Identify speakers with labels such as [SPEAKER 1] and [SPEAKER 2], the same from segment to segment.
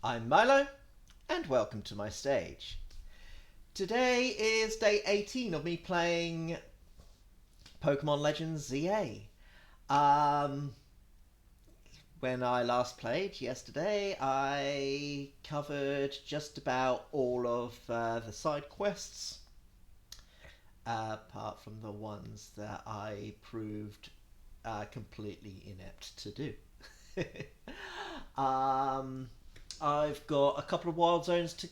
[SPEAKER 1] I'm Milo, and welcome to my stage. Today is day 18 of me playing Pokémon Legends ZA. Um, when I last played yesterday, I covered just about all of the side quests, apart from the ones that I proved completely inept to do. um, I've got a couple of wild zones to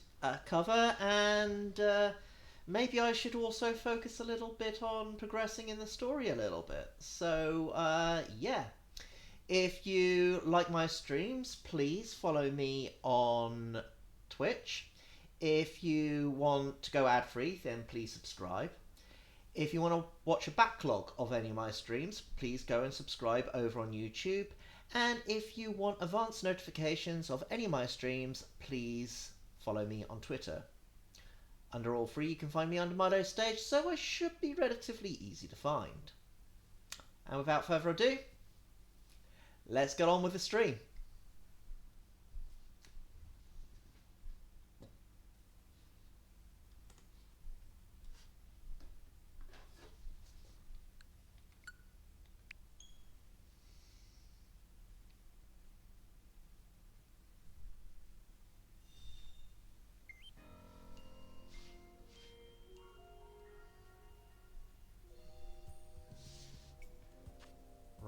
[SPEAKER 1] cover, and maybe I should also focus a little bit on progressing in the story a little bit. So, yeah. If you like my streams, please follow me on Twitch. If you want to go ad free, then please subscribe. If you want to watch a backlog of any of my streams, please go and subscribe over on YouTube. And if you want advance notifications of any of my streams, please follow me on Twitter. Under all three, you can find me under Milo Stage, so I should be relatively easy to find. And without further ado, let's get on with the stream.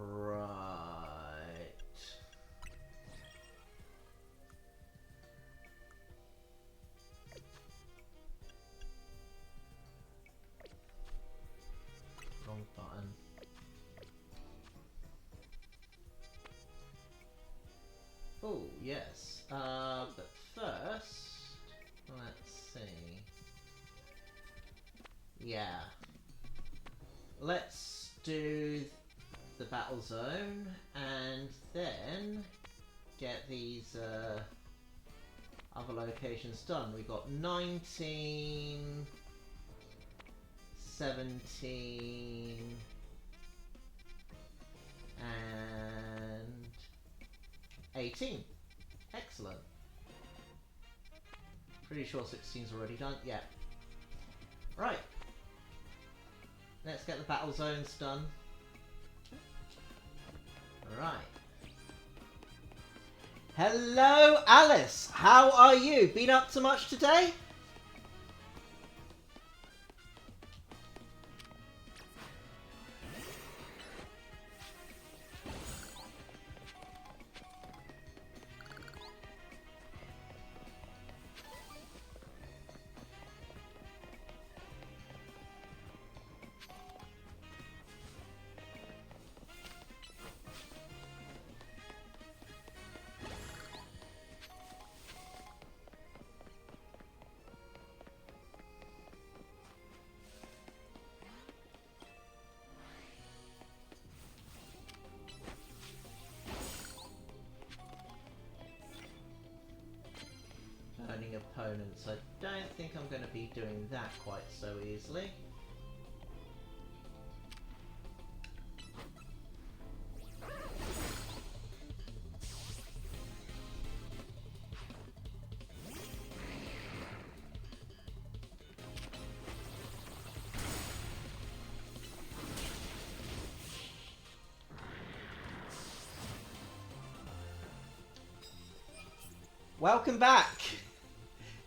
[SPEAKER 1] Right. Wrong button. Oh, yes. But first, let's see. Yeah. Let's do the battle zone and then get these other locations done. We got 19, 17, and 18. Excellent. Pretty sure 16's already done. Yeah. Right. Let's get the battle zones done. Right. Hello, Alice. How are you? Been up to much today? Burning opponents. I don't think I'm going to be doing that quite so easily. Welcome back!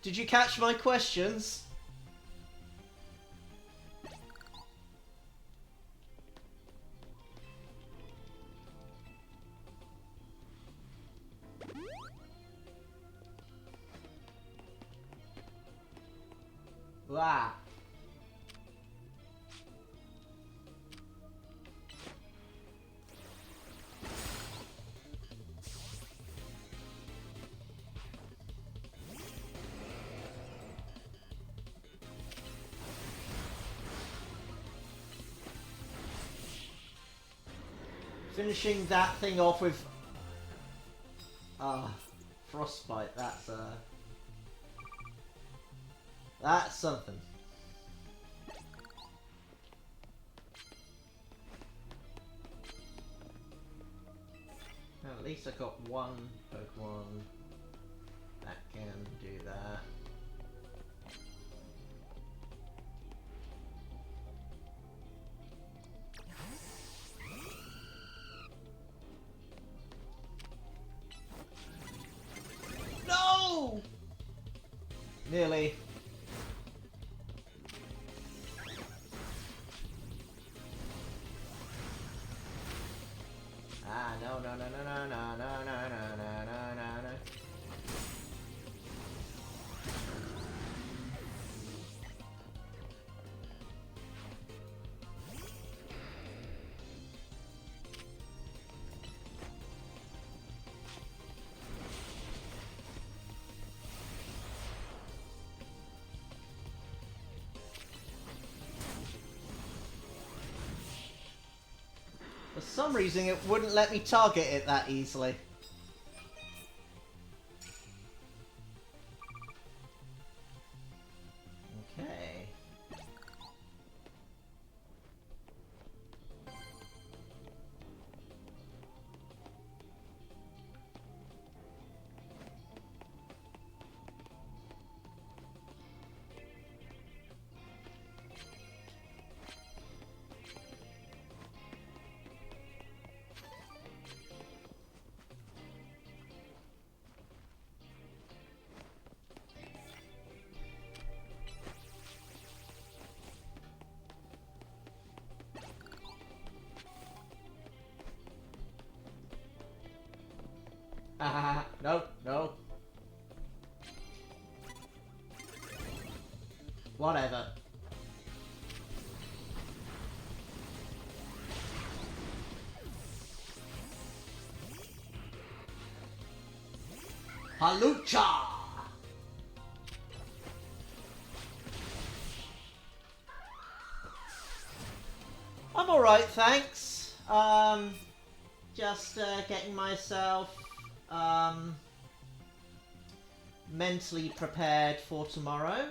[SPEAKER 1] Did you catch my questions? Wow. Finishing that thing off with frostbite, that's something. At least I got one Pokemon No! Nearly. Ah, no, no, no, no, no, no, no, no, no, no, no, no, no. For some reason, it wouldn't let me target it that easily. Okay. Ah, no, no. Whatever. Halucha! I'm alright, thanks. Just getting myself mentally prepared for tomorrow.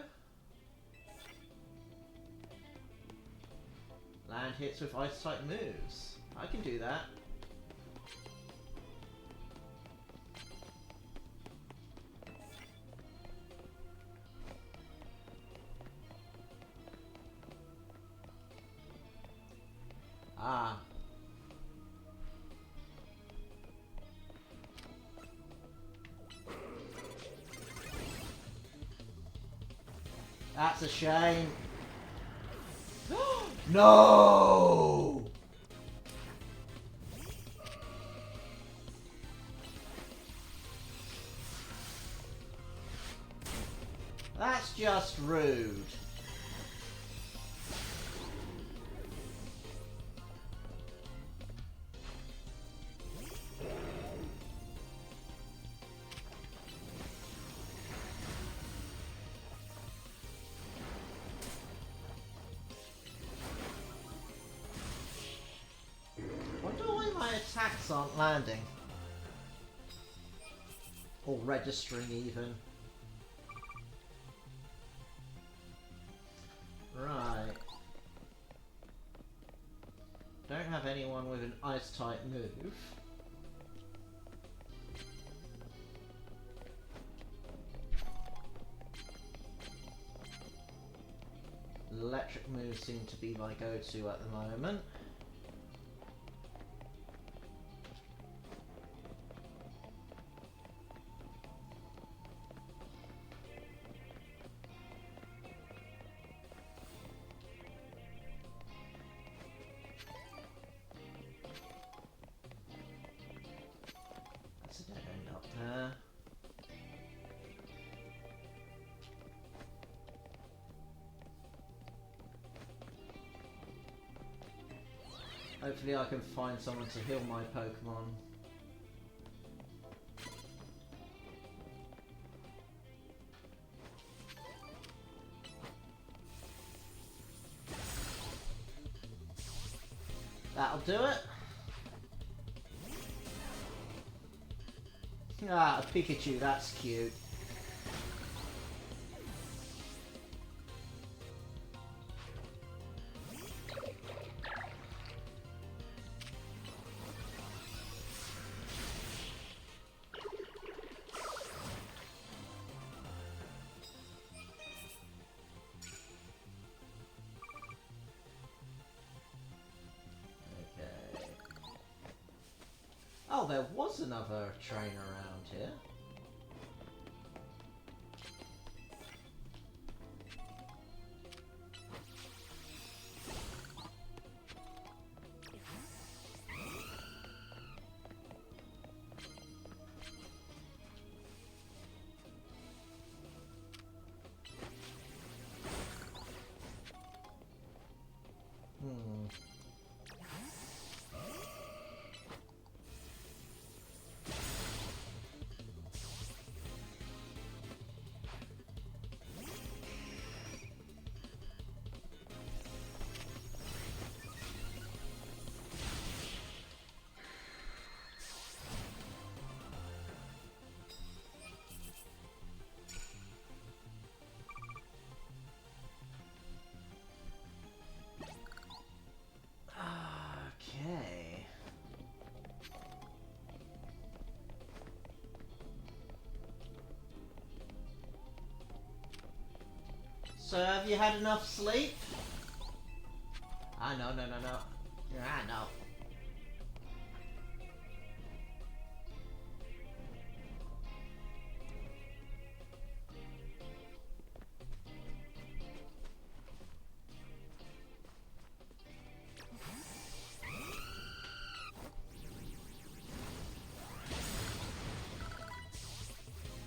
[SPEAKER 1] Land hits with ice-type moves. I can do that. Ah. That's a shame. No! That's just rude. Wonder why my attacks aren't landing. Or registering even. Right. Don't have anyone with an ice-type move. Electric moves seem to be my go-to at the moment. That's a dead end up there. Hopefully I can find someone to heal my Pokemon. That'll do it. Ah, a Pikachu, that's cute. Oh, there was another train around here. So have you had enough sleep? Ah, no. Ah, no.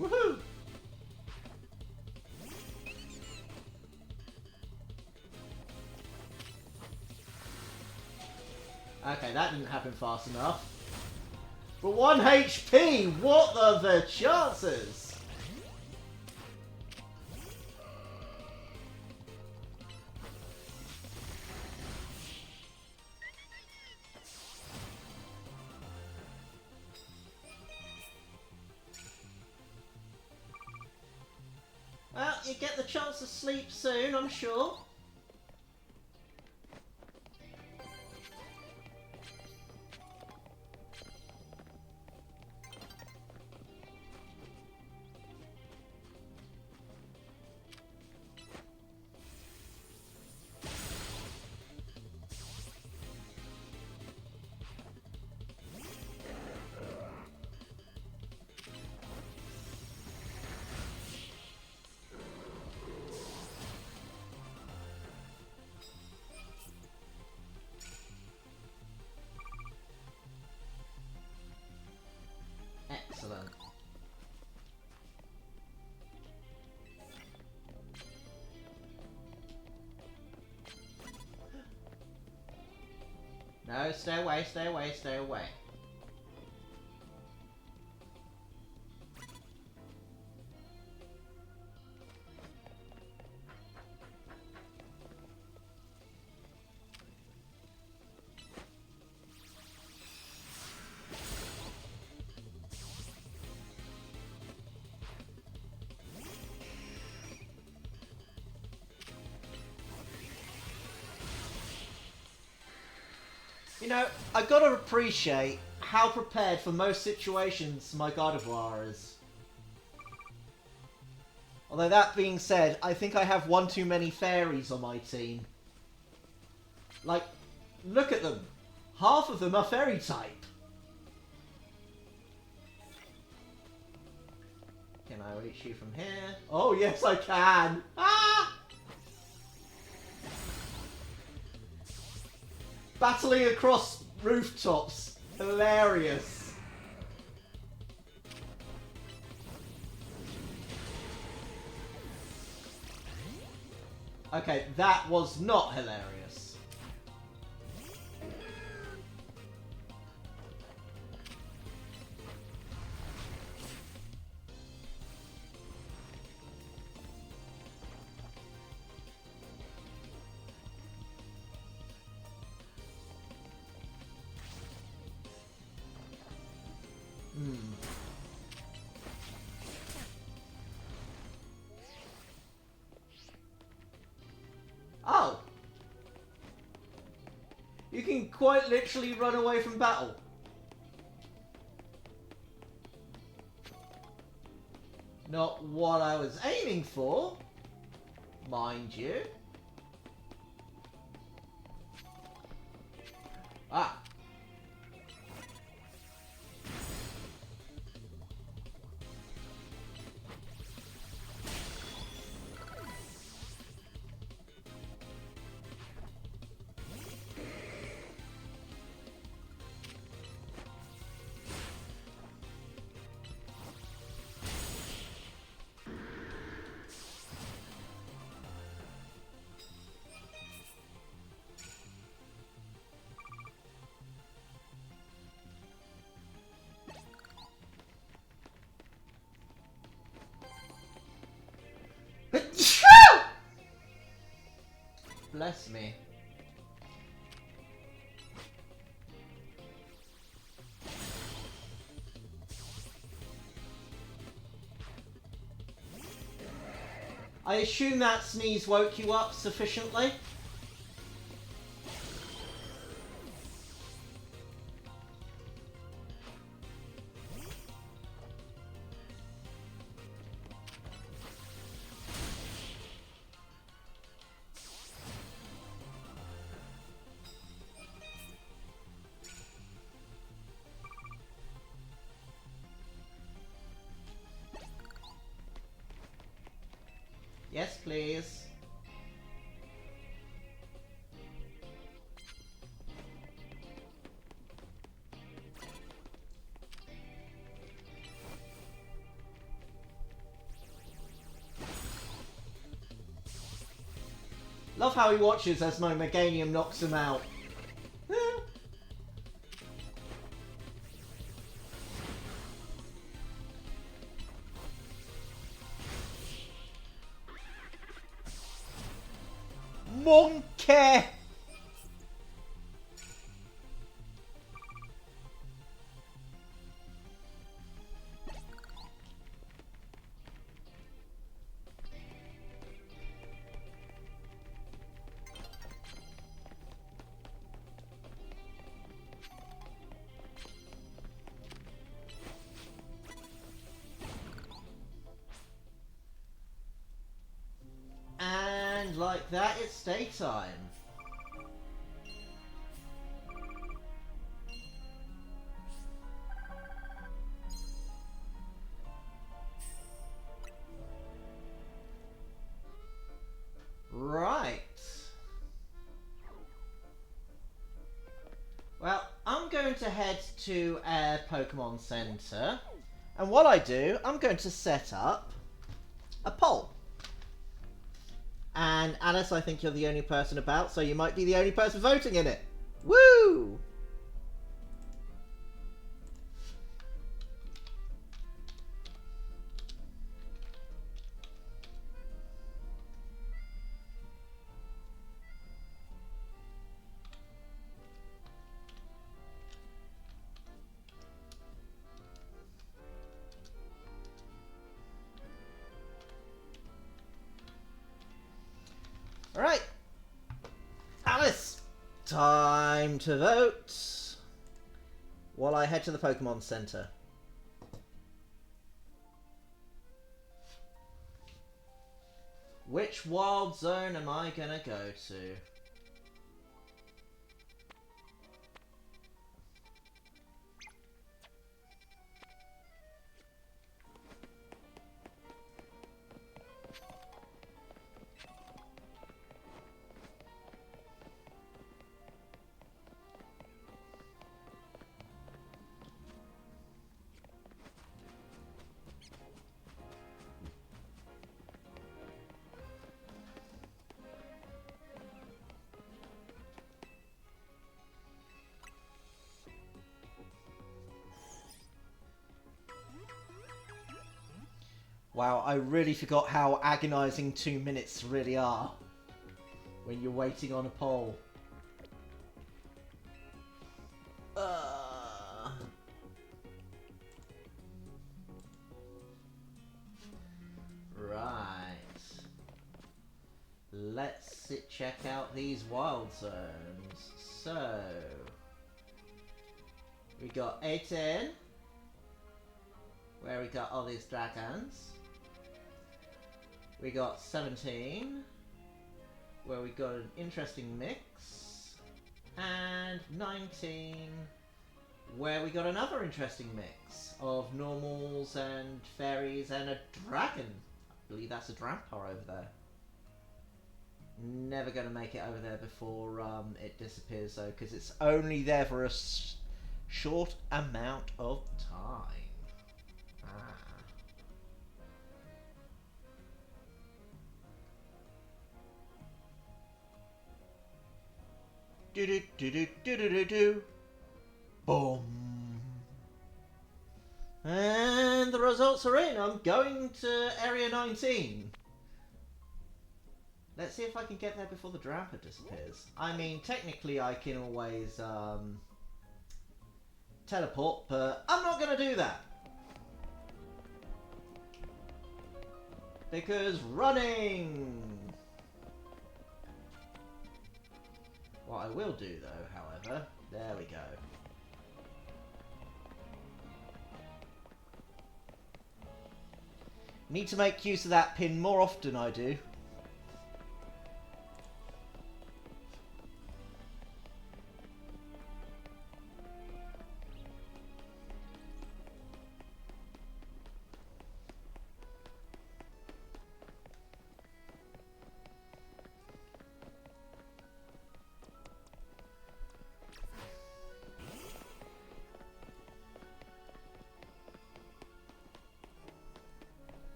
[SPEAKER 1] Woohoo! Okay, that didn't happen fast enough. But 1 HP! What are the chances? Well, you get the chance to sleep soon, I'm sure. Excellent. No, stay away, stay away, stay away. You know, I gotta appreciate how prepared for most situations my Gardevoir is. Although that being said, I think I have one too many fairies on my team. Like, look at them. Half of them are fairy type. Can I reach you from here? Oh yes I can! Ah! Battling across rooftops. Hilarious. Okay, that was not hilarious. Oh! You can quite literally run away from battle. Not what I was aiming for, mind you. Ah. Bless me. I assume that sneeze woke you up sufficiently? Yes, please. Love how he watches as my Meganium knocks him out. Monkey! And like that, it's daytime. Right. Well, I'm going to head to a Pokemon Center. And what I do, I'm going to set up a poll. And Alice, I think you're the only person about, so you might be the only person voting in it. Woo! Alright. Alice, time to vote while I head to the Pokemon Center. Which wild zone am I gonna go to? Wow, I really forgot how agonizing 2 minutes really are when you're waiting on a poll. Right. Let's check out these wild zones. So, we got 18, where we got all these dragons. We got 17, where we got an interesting mix. And 19, where we got another interesting mix of normals and fairies and a dragon. I believe that's a Drampar over there. Never going to make it over there before it disappears though, because it's only there for a short amount of time. Do do do do do do do do. Boom. And the results are in. I'm going to Area 19. Let's see if I can get there before the Dramper disappears. I mean, technically I can always teleport, but I'm not going to do that. Because running! What I will do though, however, there we go. Need to make use of that pin more often, I do.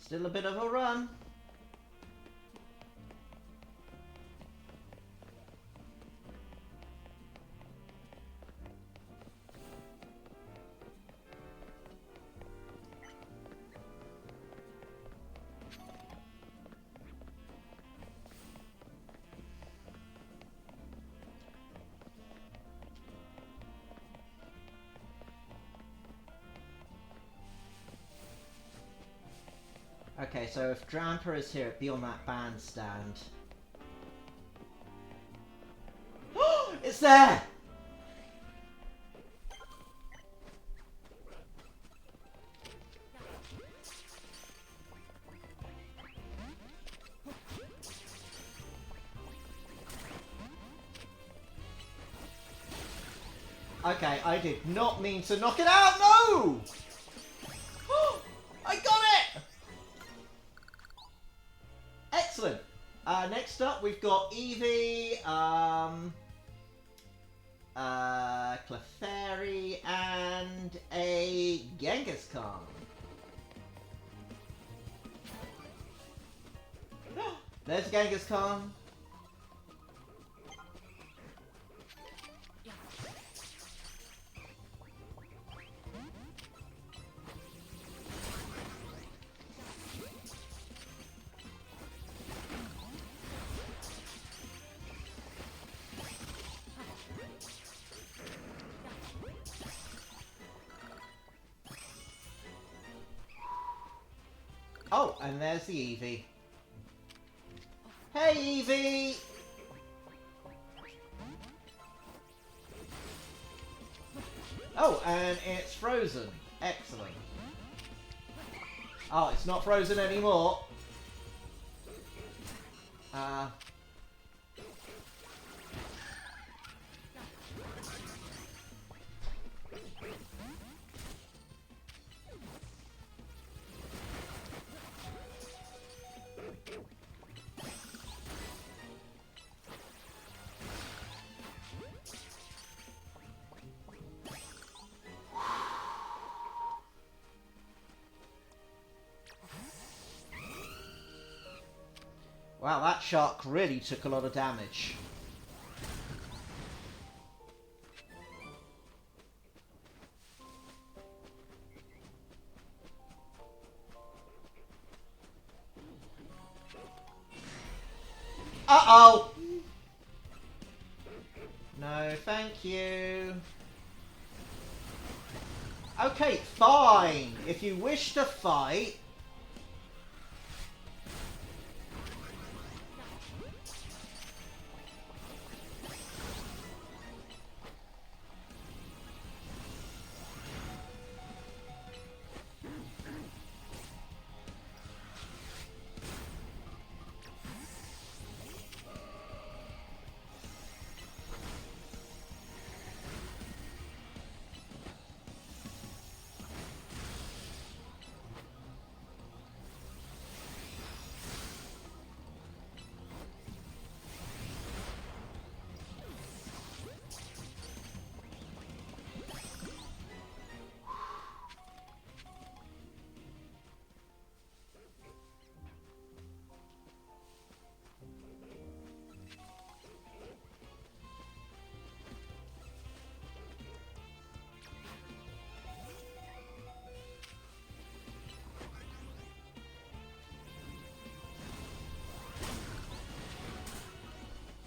[SPEAKER 1] Still a bit of a run. Okay, so if Dramper is here, it'd be on that bandstand. It's there! Okay, I did not mean to knock it out, no! I got it! Excellent. Next up, we've got Eevee, Clefairy, and a Genghis-Khan. There's Genghis-Khan. Oh, and there's the Eevee. Hey, Eevee! Oh, and it's frozen. Excellent. Oh, it's not frozen anymore. Wow, that shark really took a lot of damage. Uh-oh! No, thank you. Okay, fine. If you wish to fight...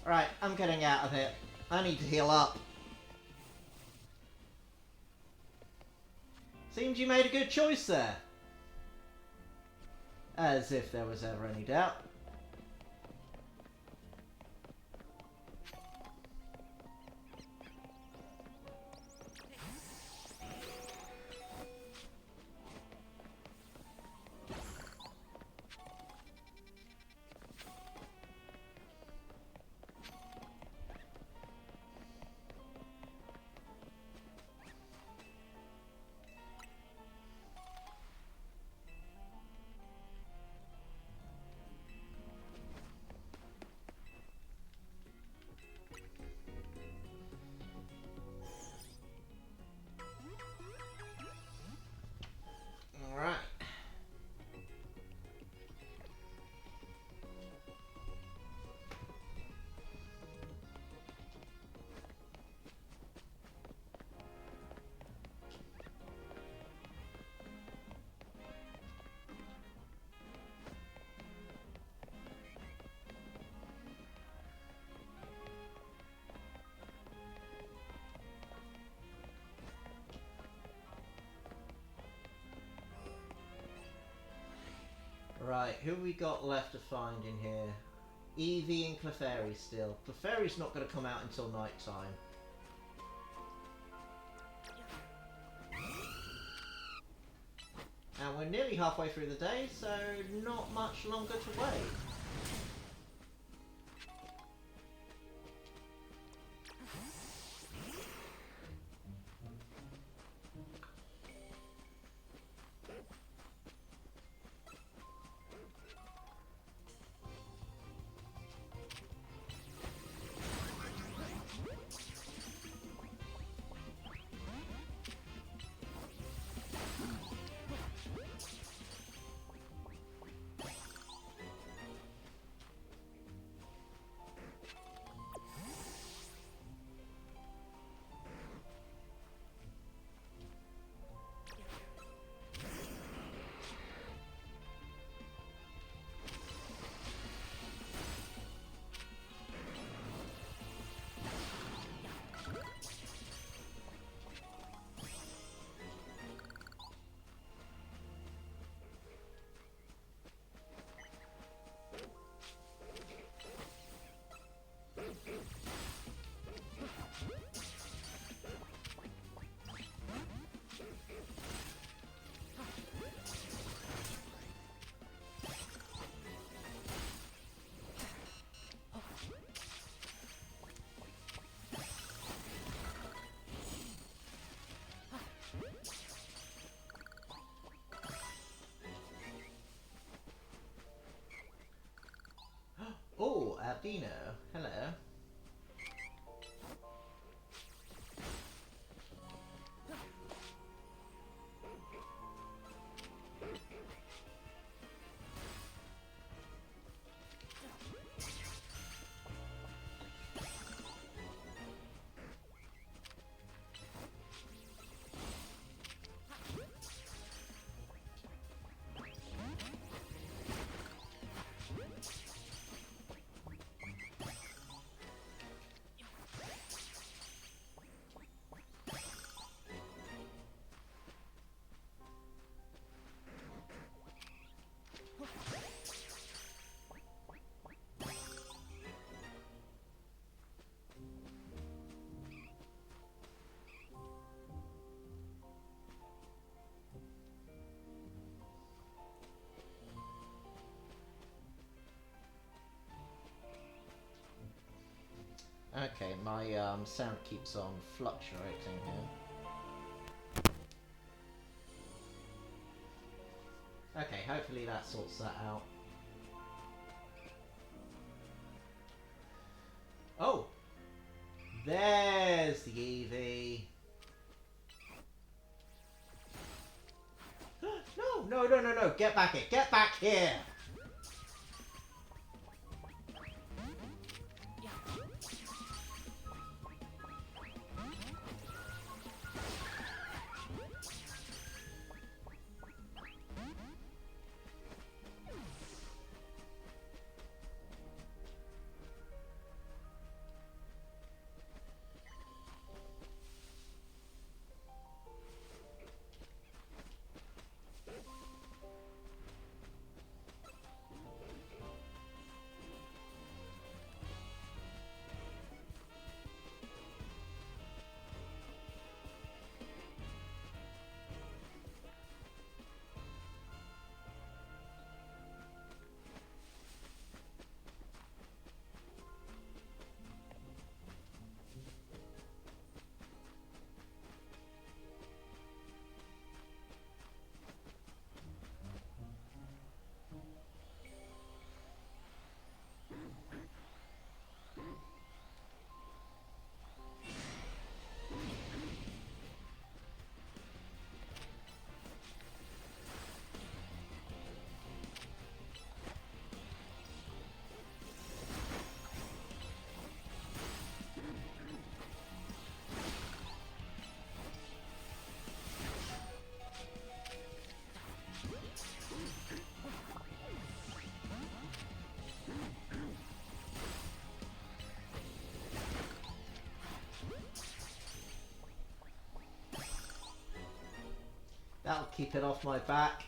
[SPEAKER 1] Right, I'm getting out of it. I need to heal up. Seems you made a good choice there. As if there was ever any doubt. Right, who we got left to find in here? Eevee and Clefairy still. Clefairy's not going to come out until night time. And we're nearly halfway through the day, so not much longer to wait. Oh, Albino. Hello. Okay, my sound keeps on fluctuating here. Okay, hopefully that sorts that out. Oh! There's the Eevee! No! Get back here! Get back here! That'll keep it off my back.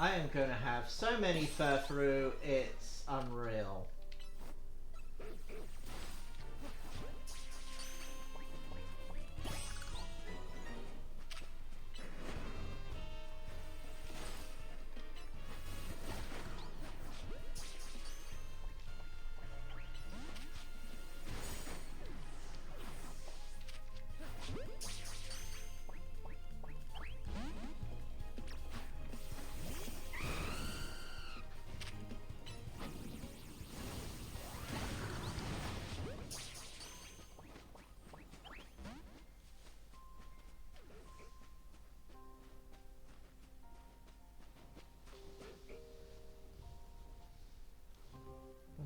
[SPEAKER 1] I am going to have so many Furfrou, it's unreal.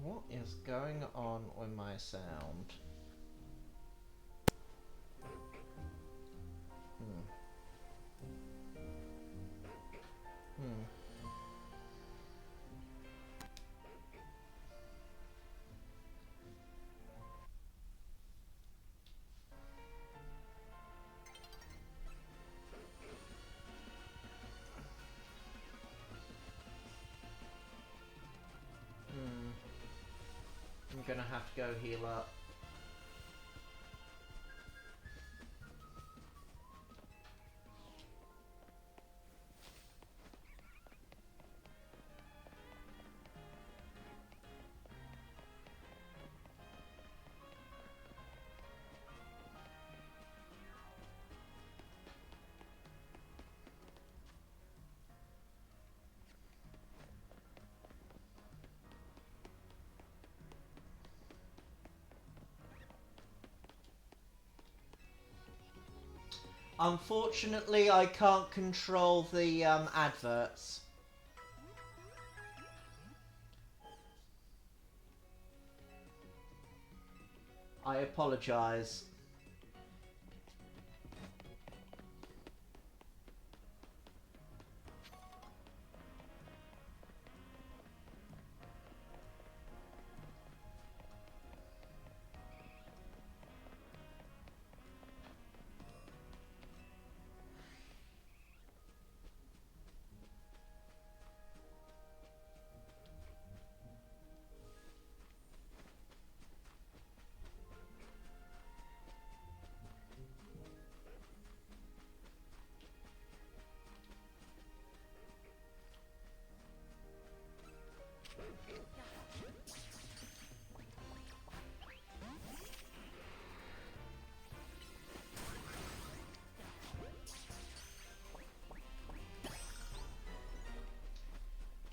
[SPEAKER 1] What is going on with my sound? I'm gonna have to go heal up. Unfortunately, I can't control the adverts. I apologise.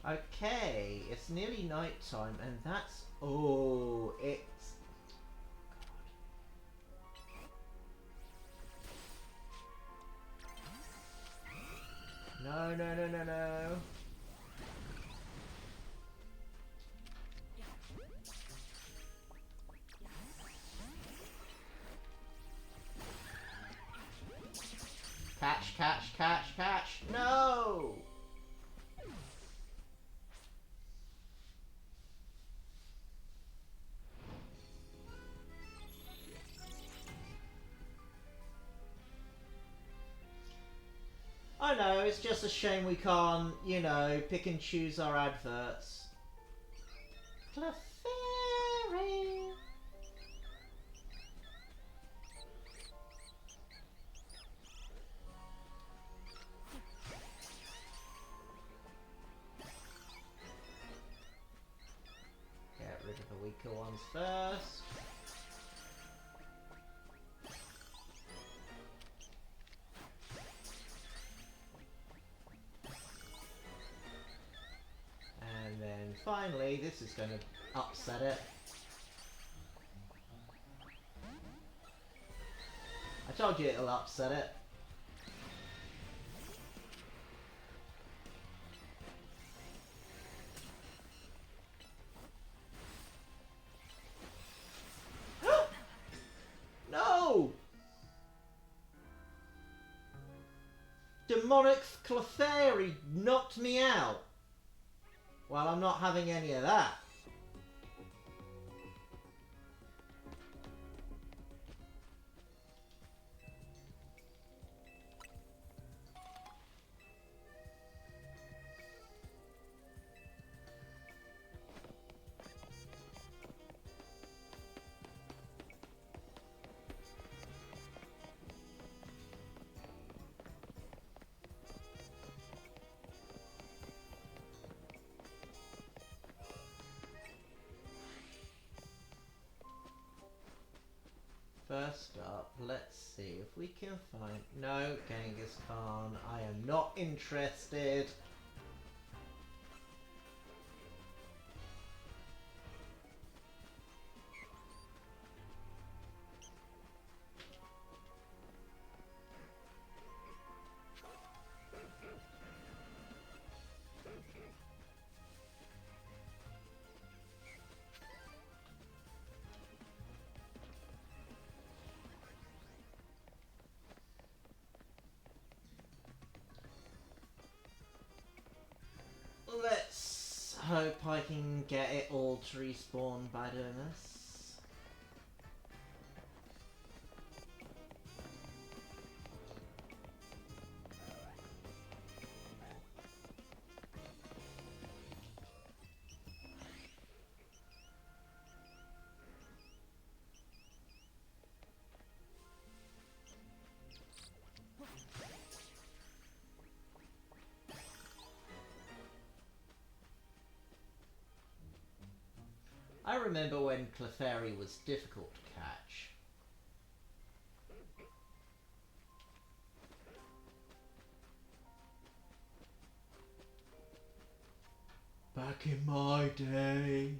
[SPEAKER 1] Okay, it's nearly night time, and that's... Oh, it's... No, no, no, no, no. Catch, catch, catch, catch. No! I know, it's just a shame we can't, you know, pick and choose our adverts. Clefairy! Get rid of the weaker ones first. And then finally, this is going to upset it. I told you it'll upset it. No! Demonic Clefairy knocked me out. Well, I'm not having any of that. first up, let's see if we can find... No, Genghis Khan, I am not interested. Let's hope I can get it all to respawn by doing this. I remember when Clefairy was difficult to catch. Back in my day.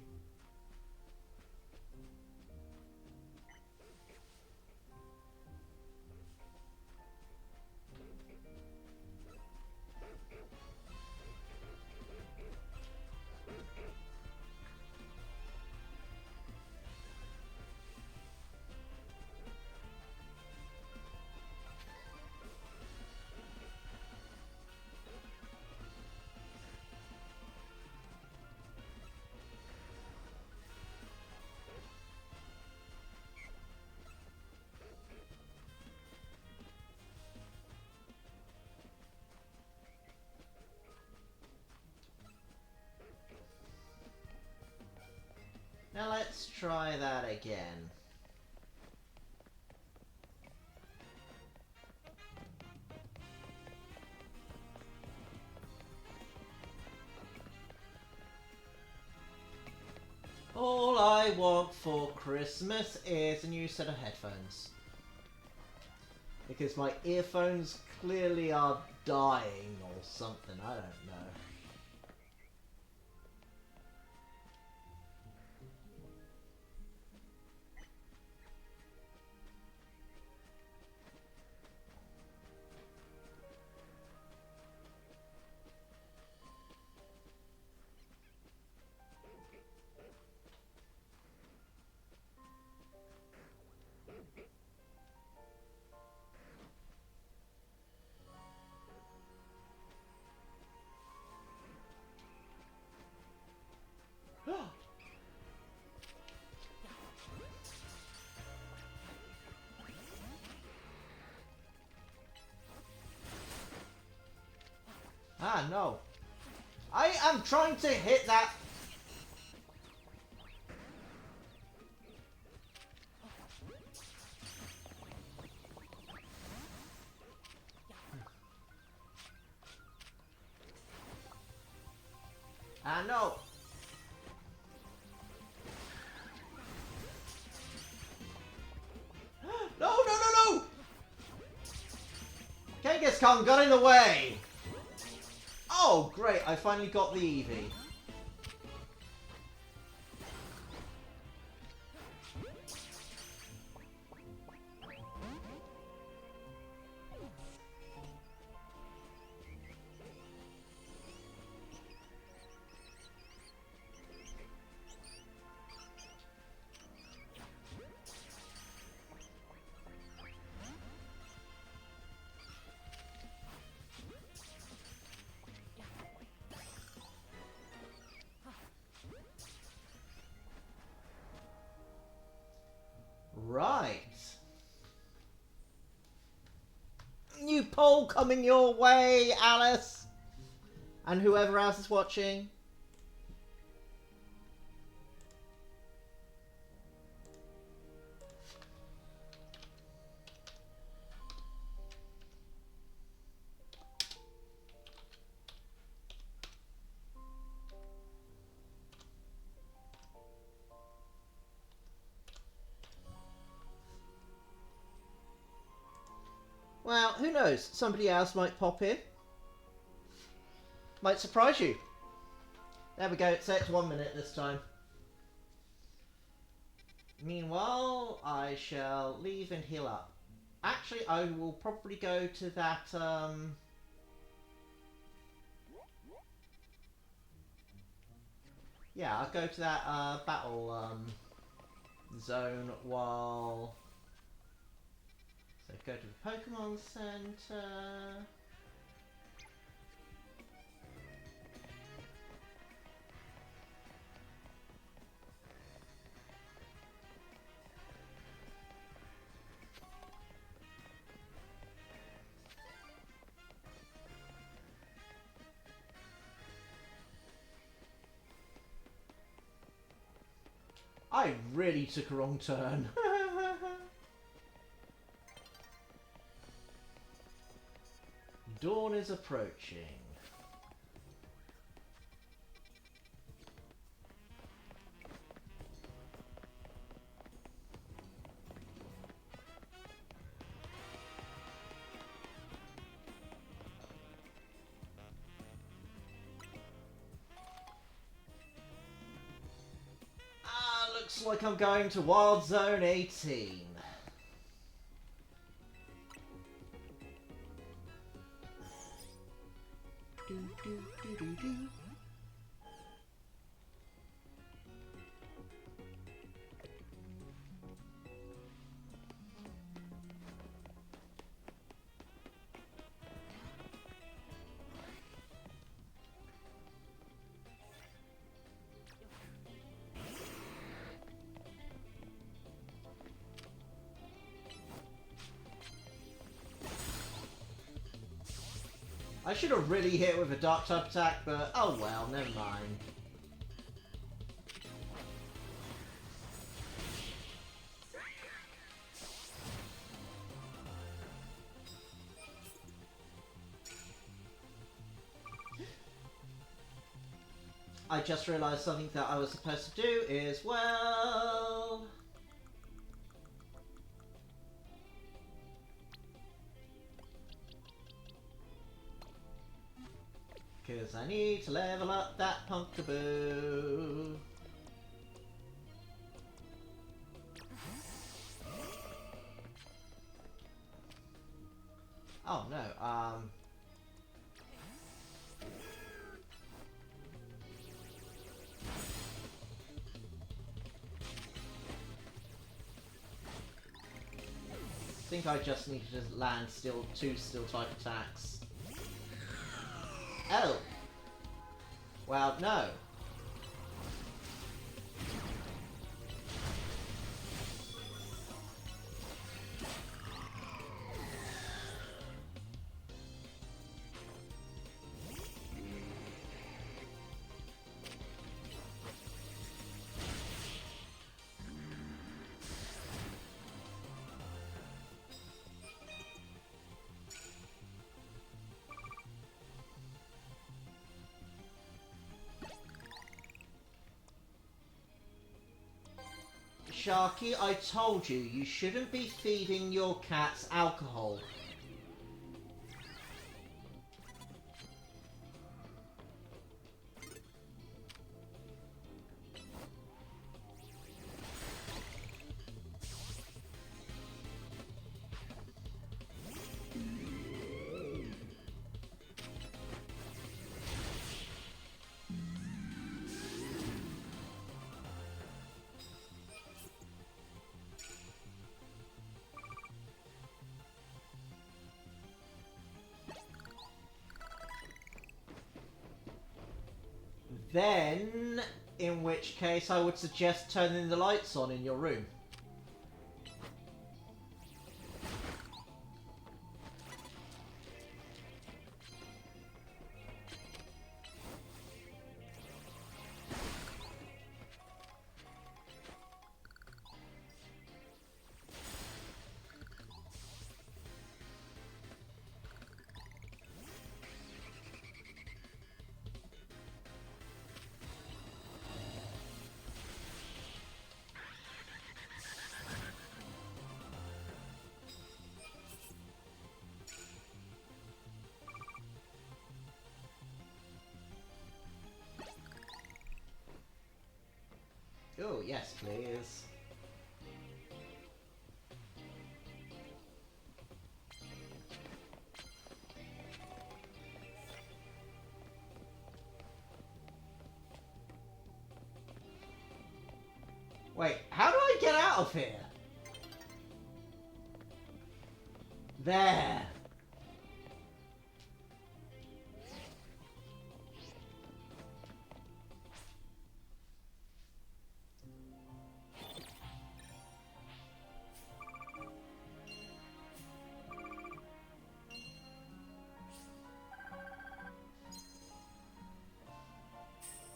[SPEAKER 1] Now let's try that again. All I want for Christmas is a new set of headphones. Because my earphones clearly are dying or something, I don't know. Ah, no. I am trying to hit that. Ah, no. No, no, no, no! Genghis Khan got in the way! Oh, great, I finally got the Eevee. Right. New poll coming your way, Alice! And whoever else is watching. Well, who knows? Somebody else might pop in. Might surprise you. There we go, it's set to 1 minute this time. Meanwhile, I shall leave and heal up. Actually, I will probably go to that, yeah, I'll go to that, battle, zone while... So go to the Pokémon Center... I really took a wrong turn. Dawn is approaching. Looks like I'm going to Wild Zone 18. I should have really hit with a dark type attack, but oh well, never mind. I just realised something that I was supposed to do is, well... Because I need to level up that Punkaboo. Oh no, I think I just need to land two steel type attacks. Oh! Well, no. Sharky, I told you, you shouldn't be feeding your cats alcohol. Then, in which case, I would suggest turning the lights on in your room. Oh, yes, please. Wait, how do I get out of here? There.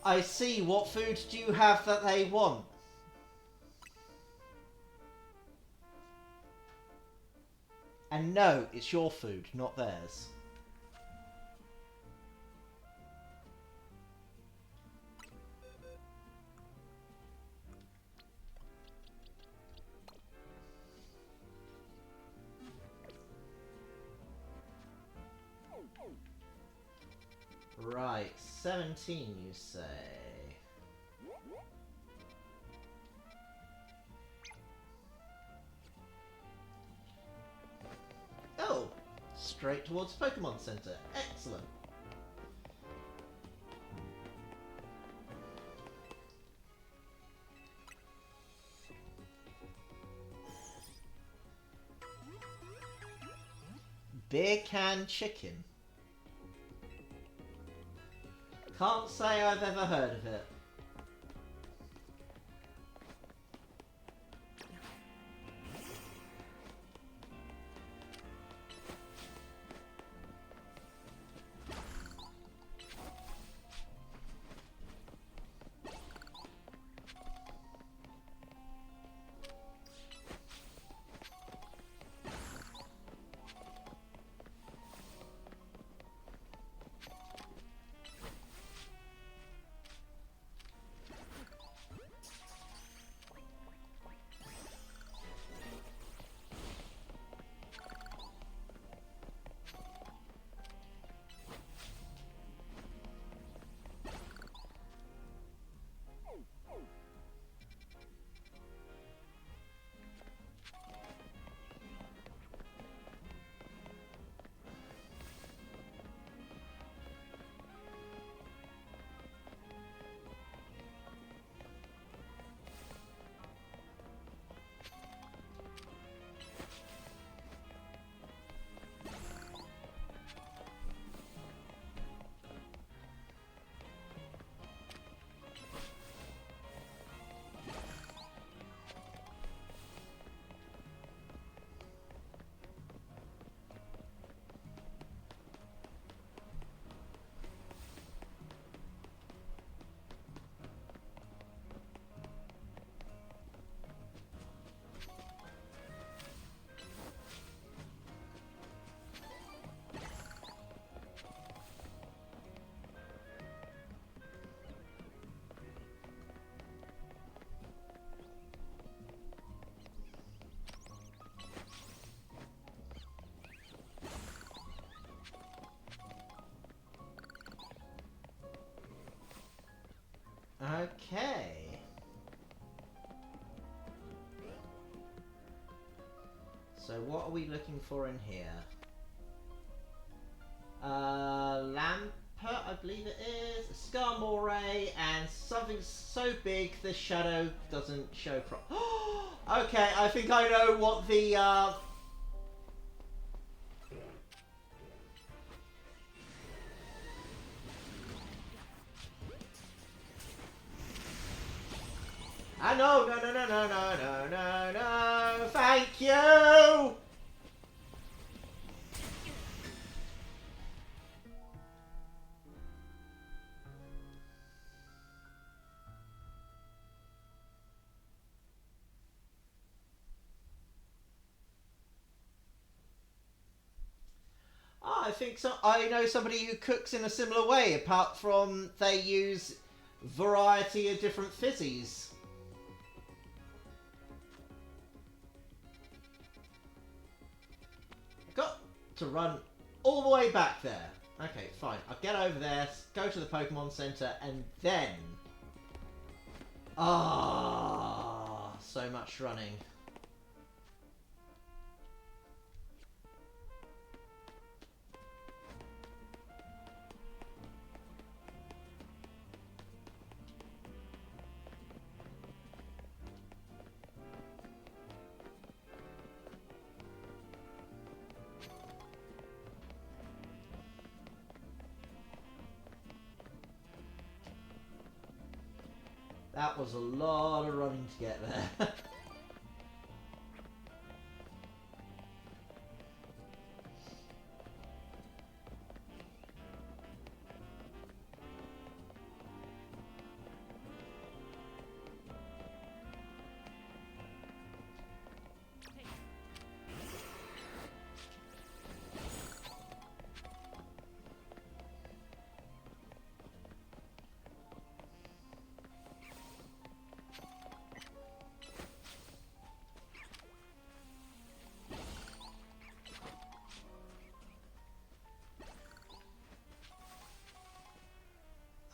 [SPEAKER 1] I see. What food do you have that they want? And no, it's your food, not theirs. Right, 17 you say. Oh, straight towards Pokemon Center. Excellent. Beer can chicken. Can't say I've ever heard of it. Okay. So what are we looking for in here? Lampert, I believe it is, a Skarmoray, and something so big the shadow doesn't show Okay, I think I know what the no, no, no, no, no, no, no, no, no, thank you! I think so. I know somebody who cooks in a similar way, apart from they use variety of different fizzies. Got to run all the way back there. Okay, fine. I'll get over there, go to the Pokemon Center, and then... Ah... so much running. That was a lot of running to get there.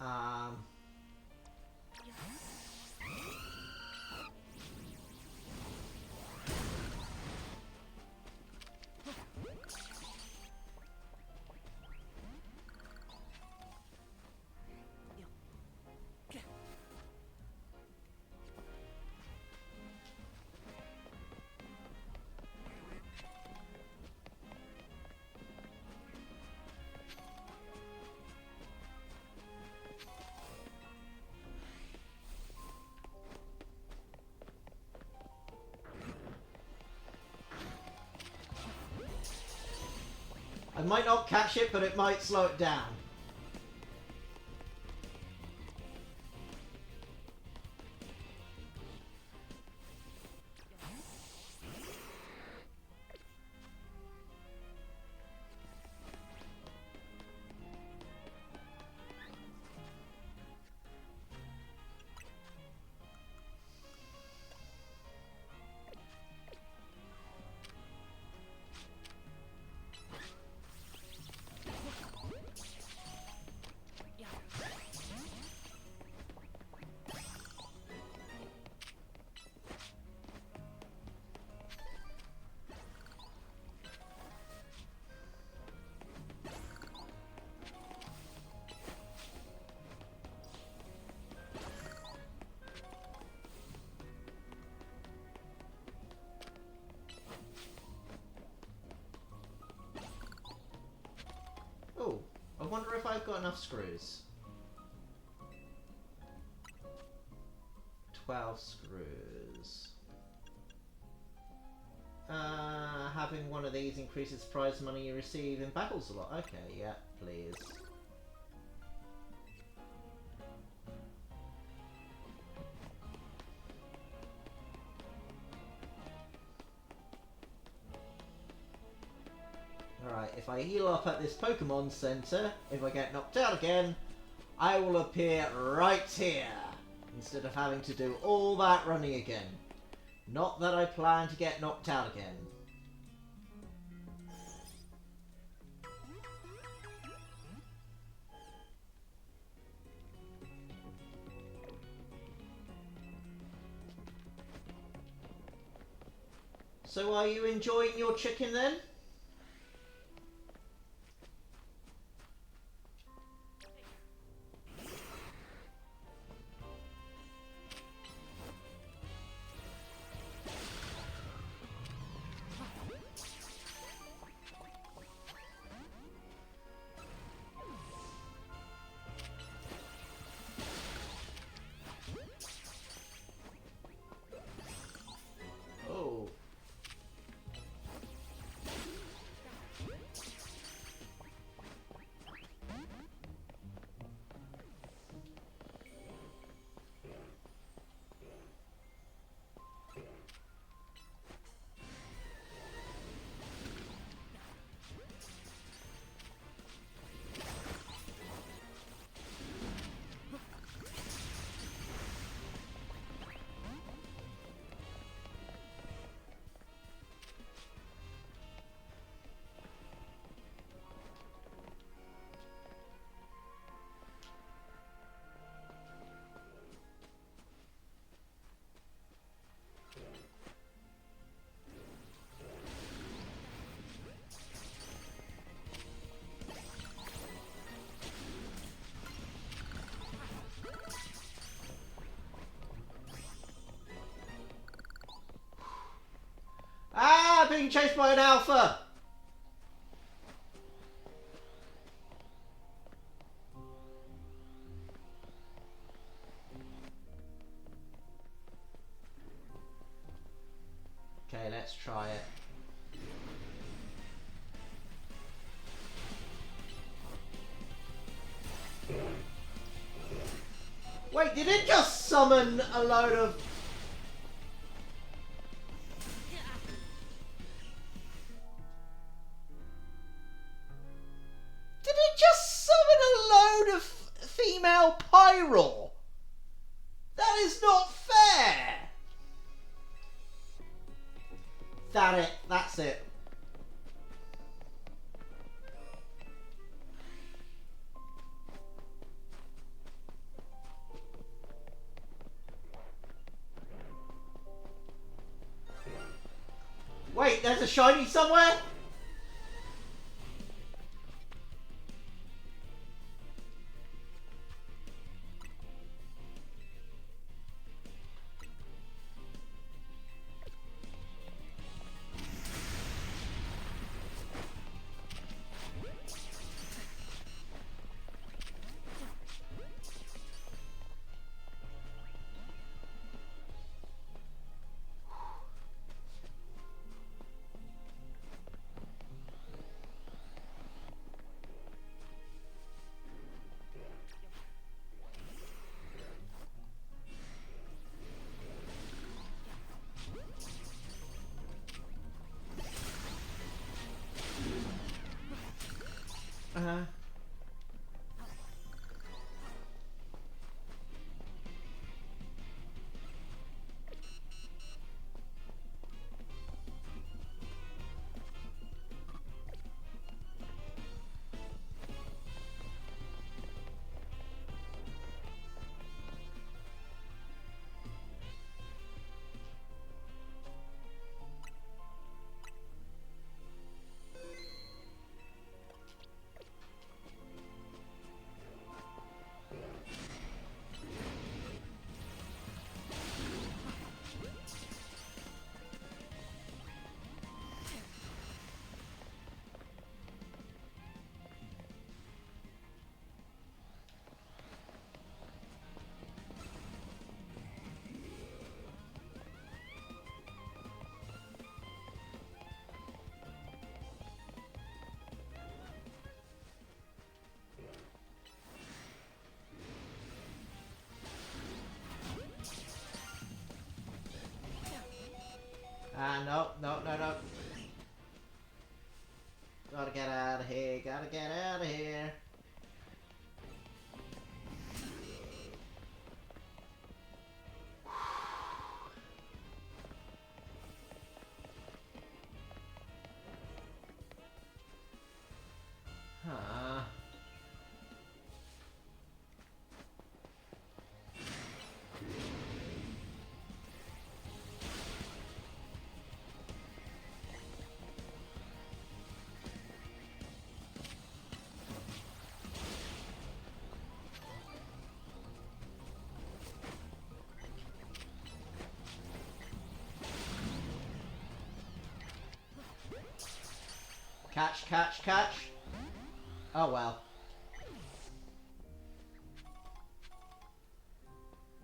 [SPEAKER 1] um... I might not catch it, but it might slow it down. Oh, I wonder if I've got enough screws. 12 screws. Having one of these increases prize money you receive in battles a lot. Okay, yeah, please. Alright, if I heal up at this Pokemon Center, if I get knocked out again, I will appear right here, instead of having to do all that running again. Not that I plan to get knocked out again. So are you enjoying your chicken then? being chased by an alpha! Okay, let's try it. Wait, did it just summon a load of... Did it just summon a load of female Pyro? That is not fair! That's it. Wait, there's a shiny somewhere? Uh-huh. No. Gotta get out of here, gotta get out of here. Huh. Catch. Oh well.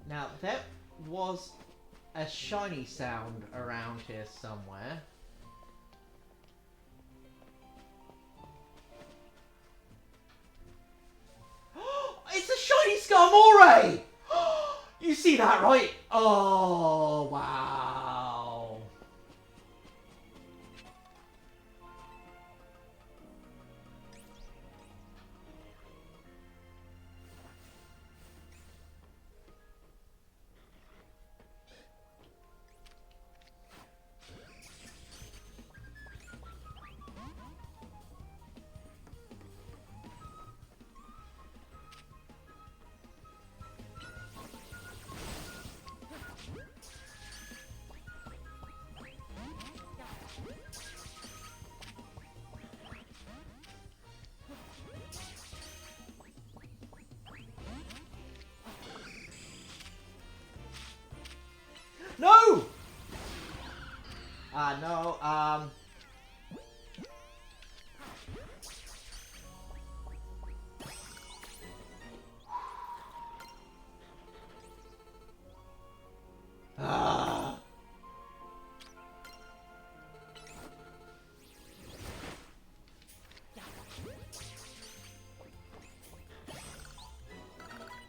[SPEAKER 1] Now, there was a shiny sound around here somewhere. It's a shiny Skarmory! You see that, right? Oh, wow.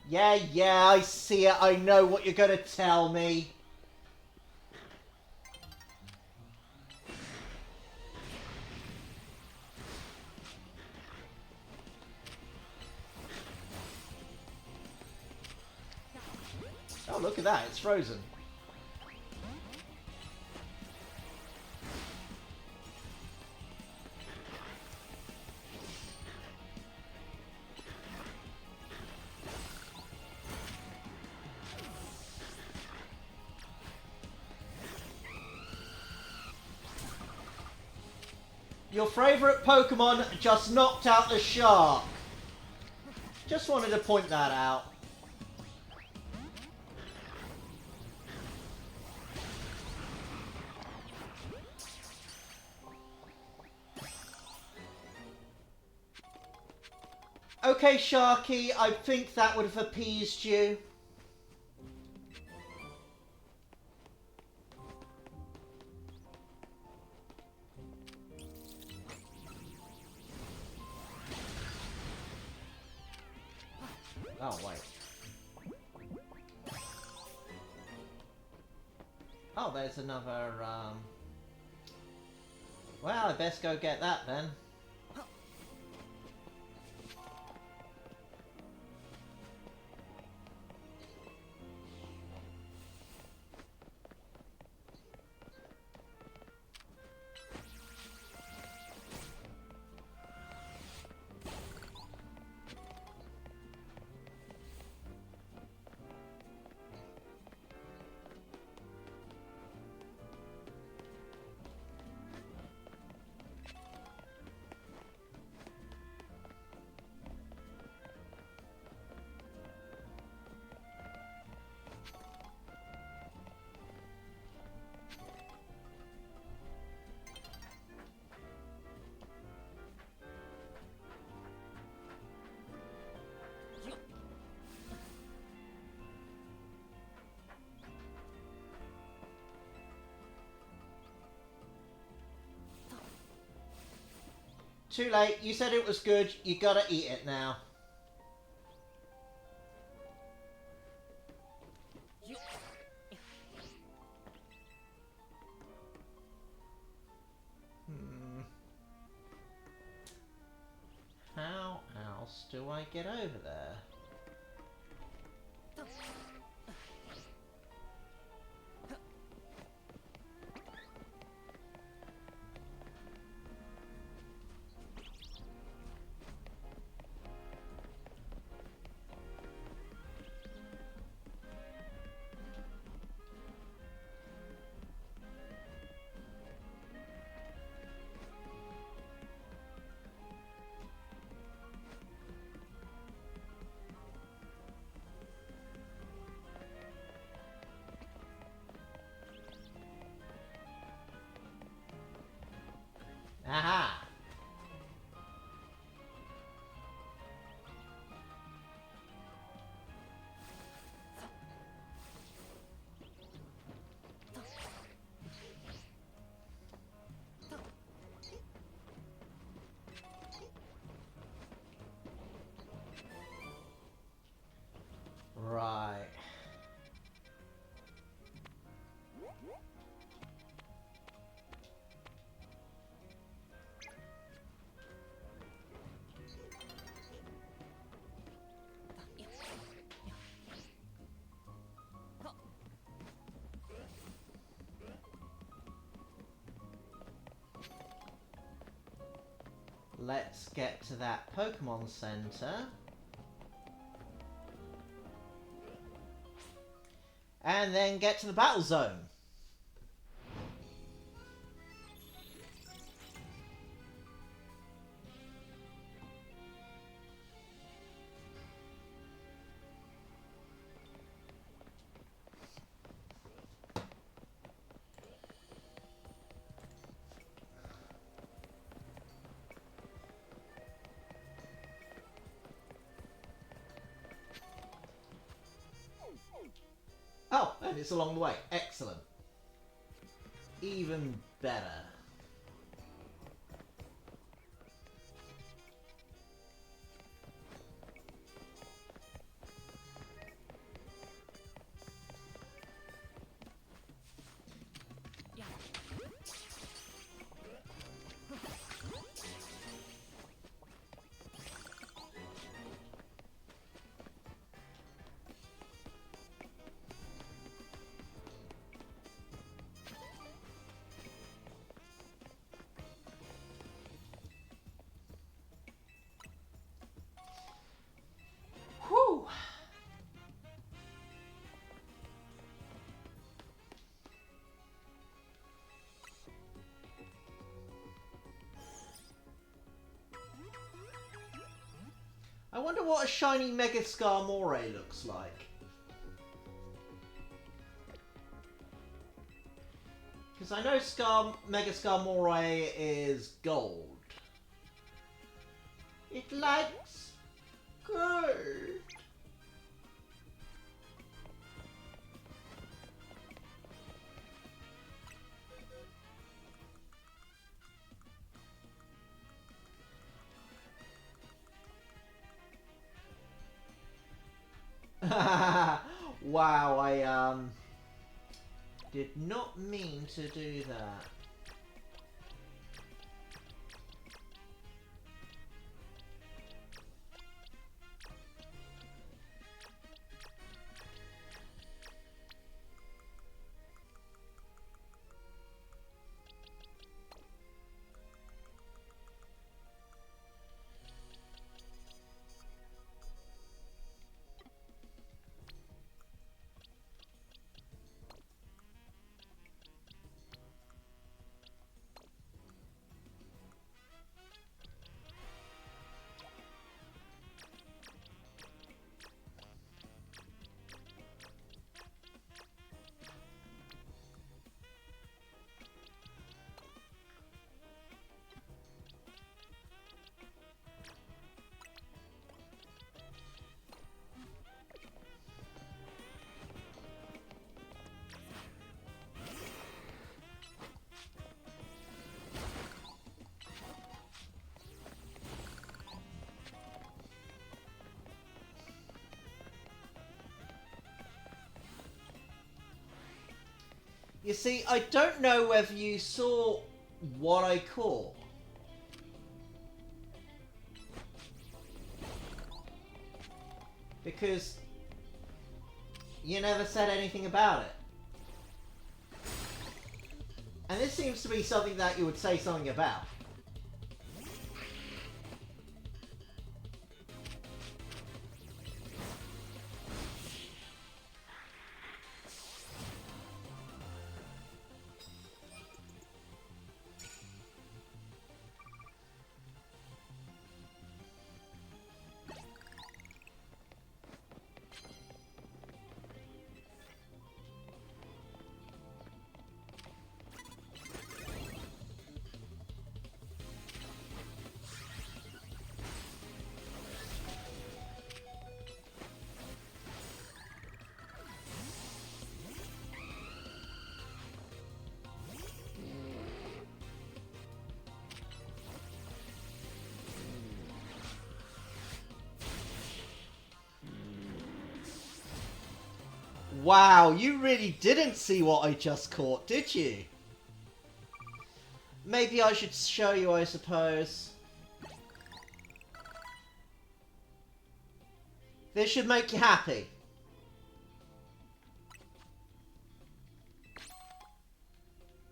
[SPEAKER 1] Yeah, I see it. I know what you're gonna tell me. Oh, look at that. It's frozen. Your favourite Pokemon just knocked out the shark. Just wanted to point that out. Okay, Sharky, I think that would have appeased you. Oh, wait. Oh, there's another, Well, I best go get that then. Too late. You said it was good. You gotta eat it now. How else do I get over there? Aha! Right. Let's get to that Pokemon Center. And then get to the battle zone. Oh, and it's along the way. Excellent. Even better. wonder what a shiny Mega Skarmory looks like. Because I know Mega Skarmory is gold. It likes gold. Wow, I did not mean to do that. You see, I don't know whether you saw what I caught. Because you never said anything about it. And this seems to be something that you would say something about. Wow, you really didn't see what I just caught, did you? Maybe I should show you, I suppose. This should make you happy.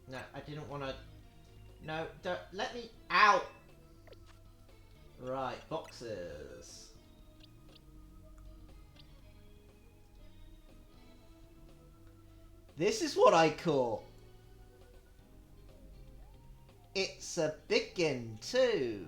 [SPEAKER 1] No, I didn't want to... No, don't... Let me out! Right, boxes. This is what I caught. It's a biggin too.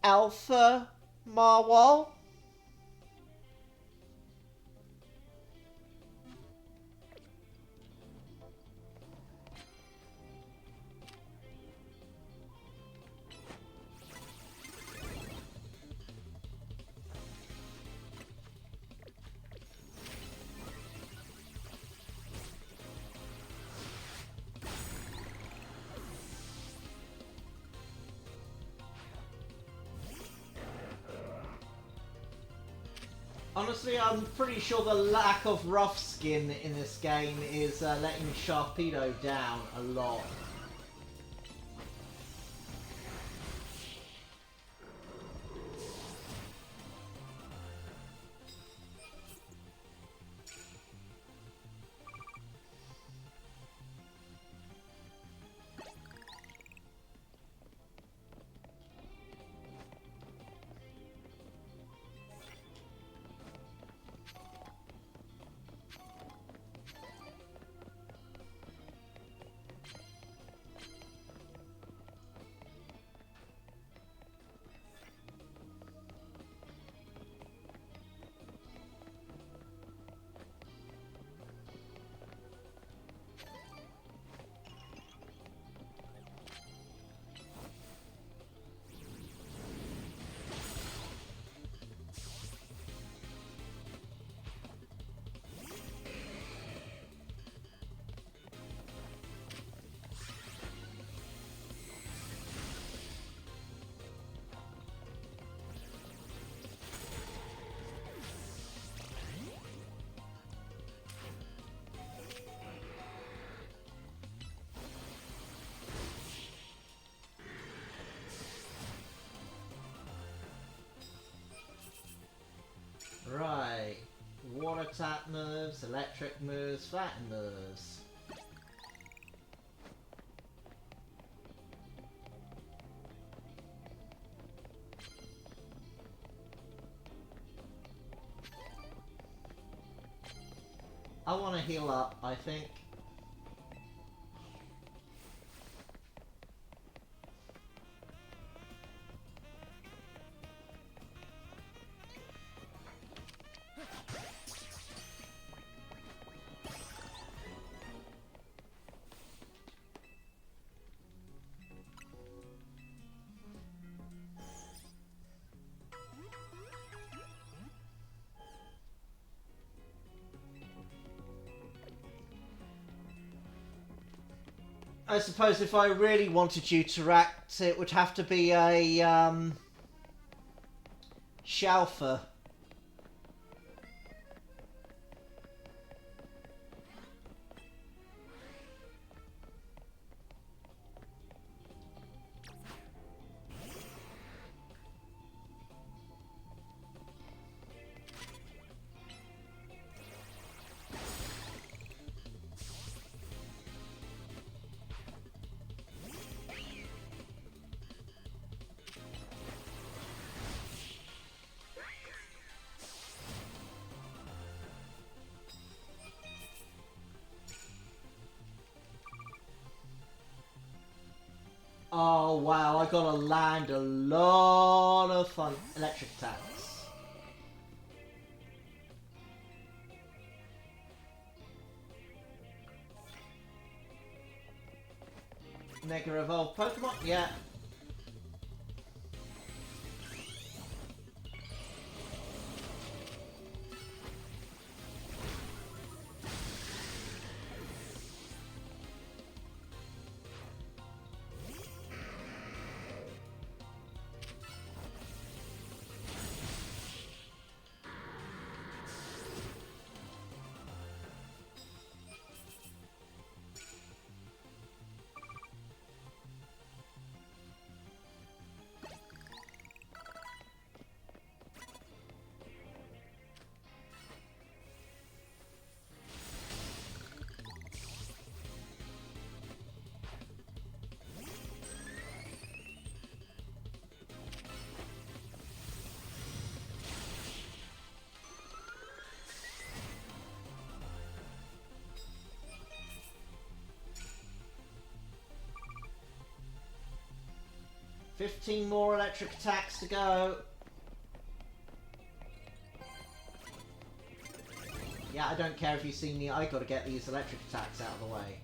[SPEAKER 1] Alpha Marwal. Honestly, I'm pretty sure the lack of rough skin in this game is letting Sharpedo down a lot. attack moves, electric moves, fighting moves. I want to heal up, I think. I suppose if I really wanted you to act, it would have to be a, Shalfa. Oh wow, I gotta land a lot of fun electric attacks. Mega Evolved Pokemon? Yeah. $15 more electric attacks to go. Yeah, I don't care if you see me, I gotta get these electric attacks out of the way.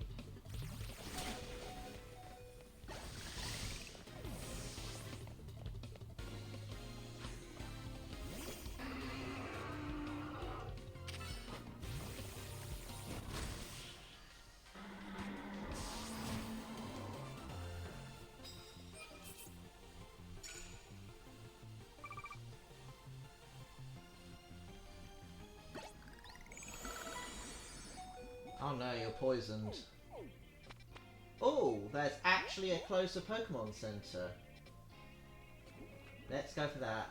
[SPEAKER 1] Oh no, you're poisoned. Oh, there's actually a closer Pokemon Center. Let's go for that.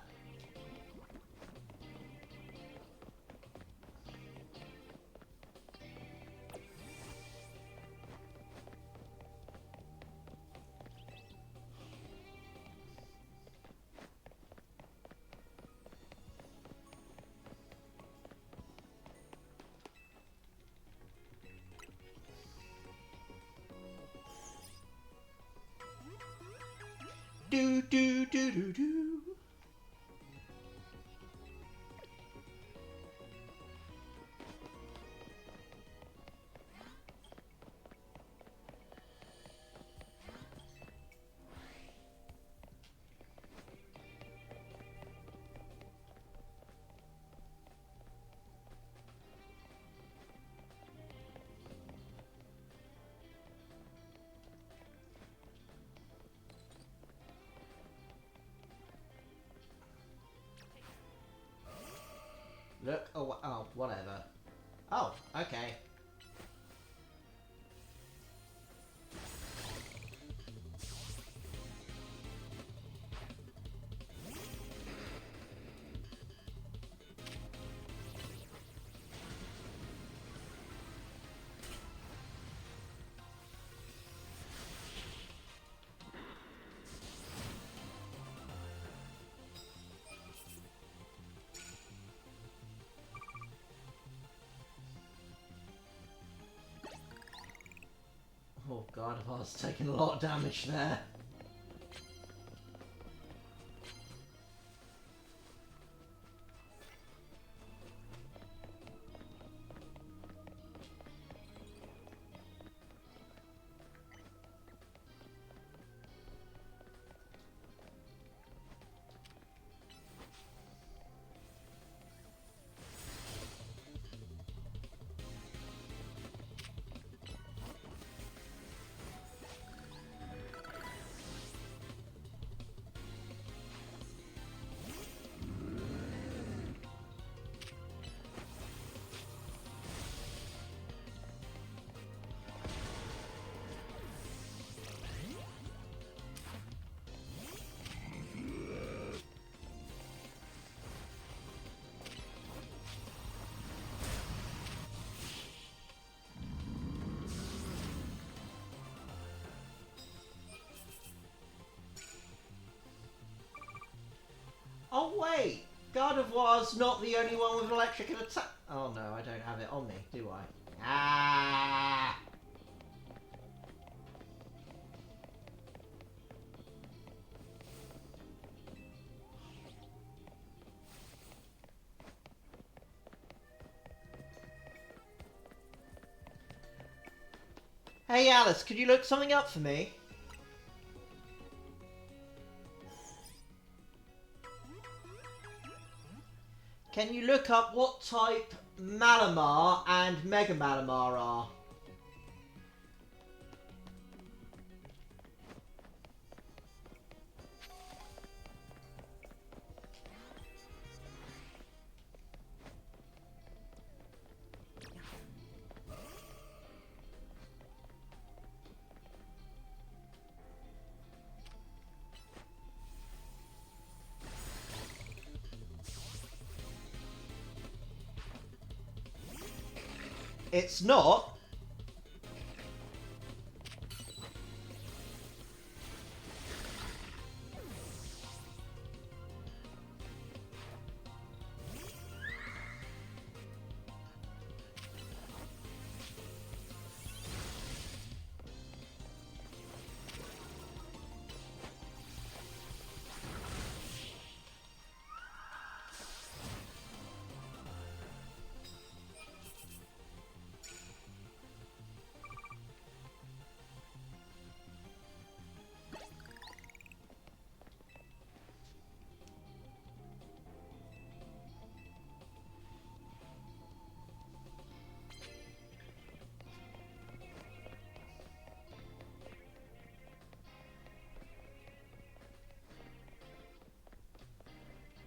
[SPEAKER 1] Do do do do do. Look, oh, whatever. Oh, okay. God, I was taking a lot of damage there. Oh wait! God of War's not the only one with electric attack. Oh no, I don't have it on me, do I? Ah! Hey Alice, could you look something up for me? Can you look up what type Malamar and Mega Malamar are? It's not.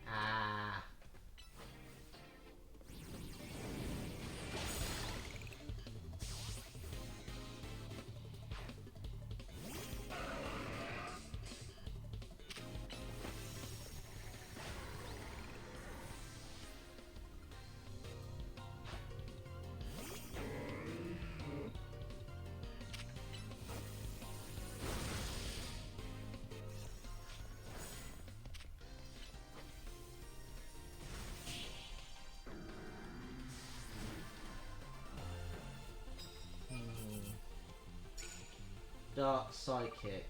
[SPEAKER 1] Ah. Dark Psychic.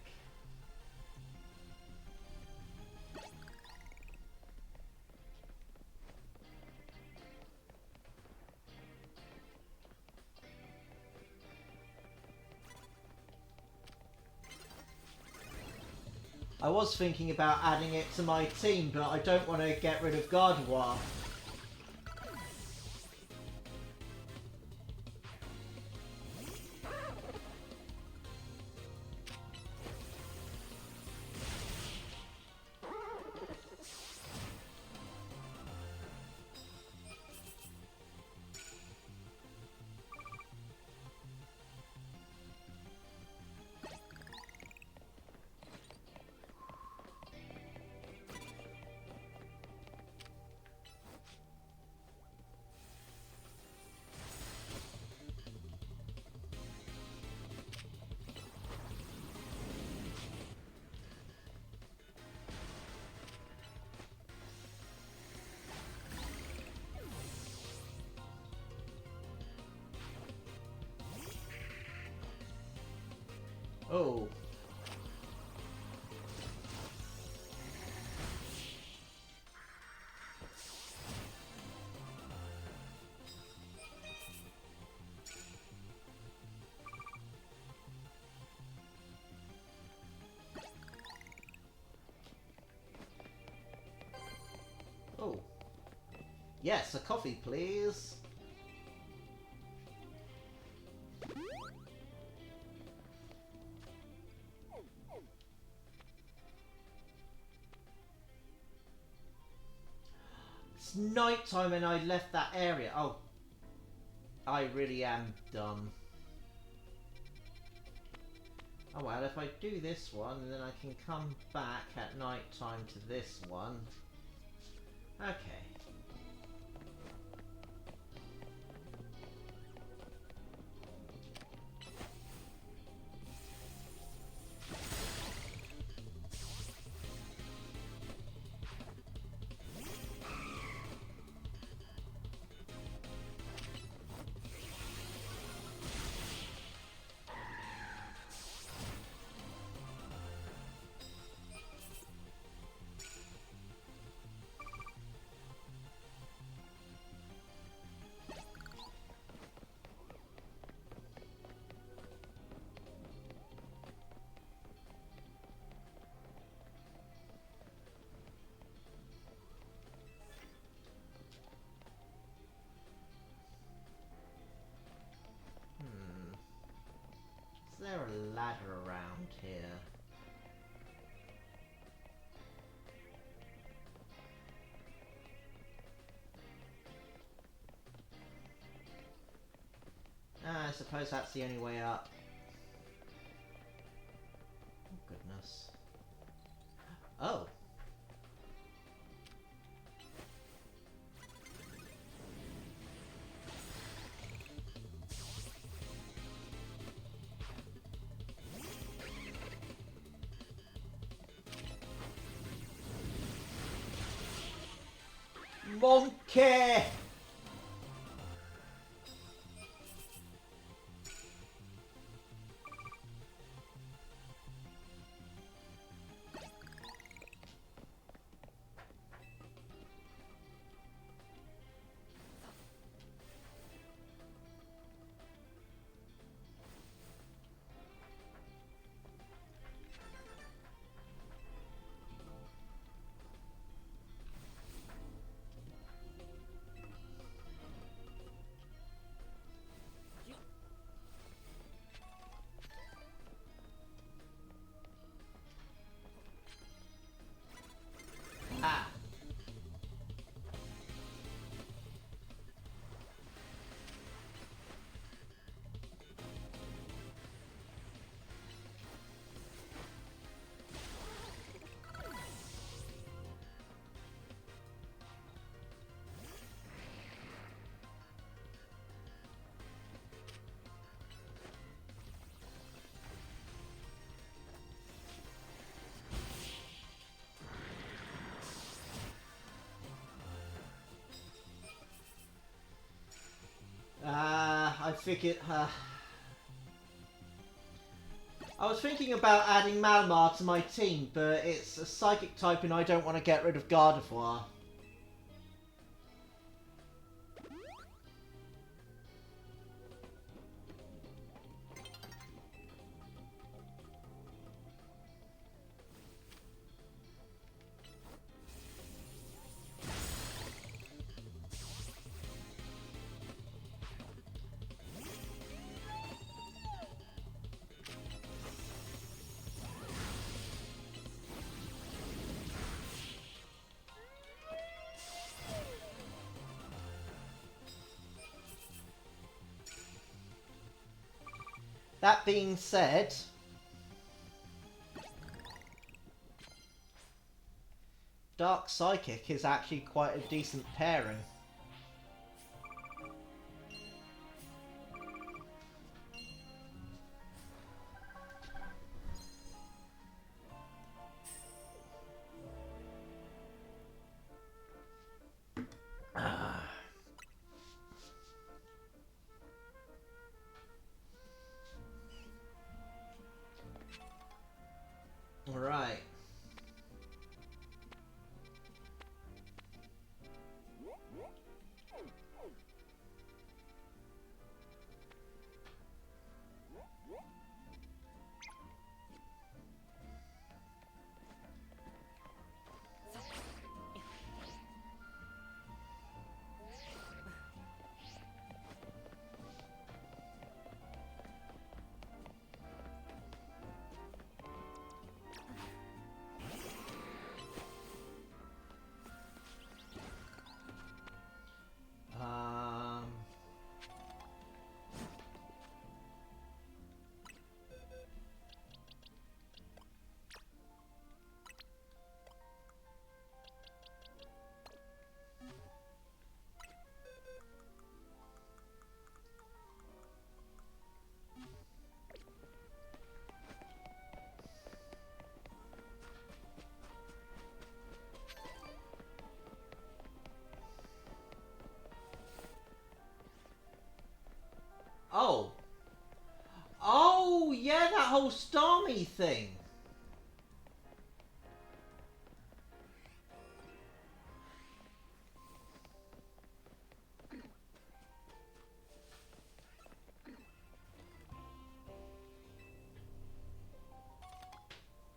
[SPEAKER 1] I was thinking about adding it to my team, but I don't want to get rid of Gardevoir. Oh. Oh. Yes, a coffee, please. It's night time and I left that area. Oh. I really am dumb. Oh well, if I do this one, then I can come back at night time to this one. Okay. Is there a ladder around here? I suppose that's the only way up. Oh, goodness. Oh. Monkey! Ah. I figured, I was thinking about adding Malamar to my team, but it's a psychic type and I don't want to get rid of Gardevoir. That being said, Dark Psychic is actually quite a decent pairing.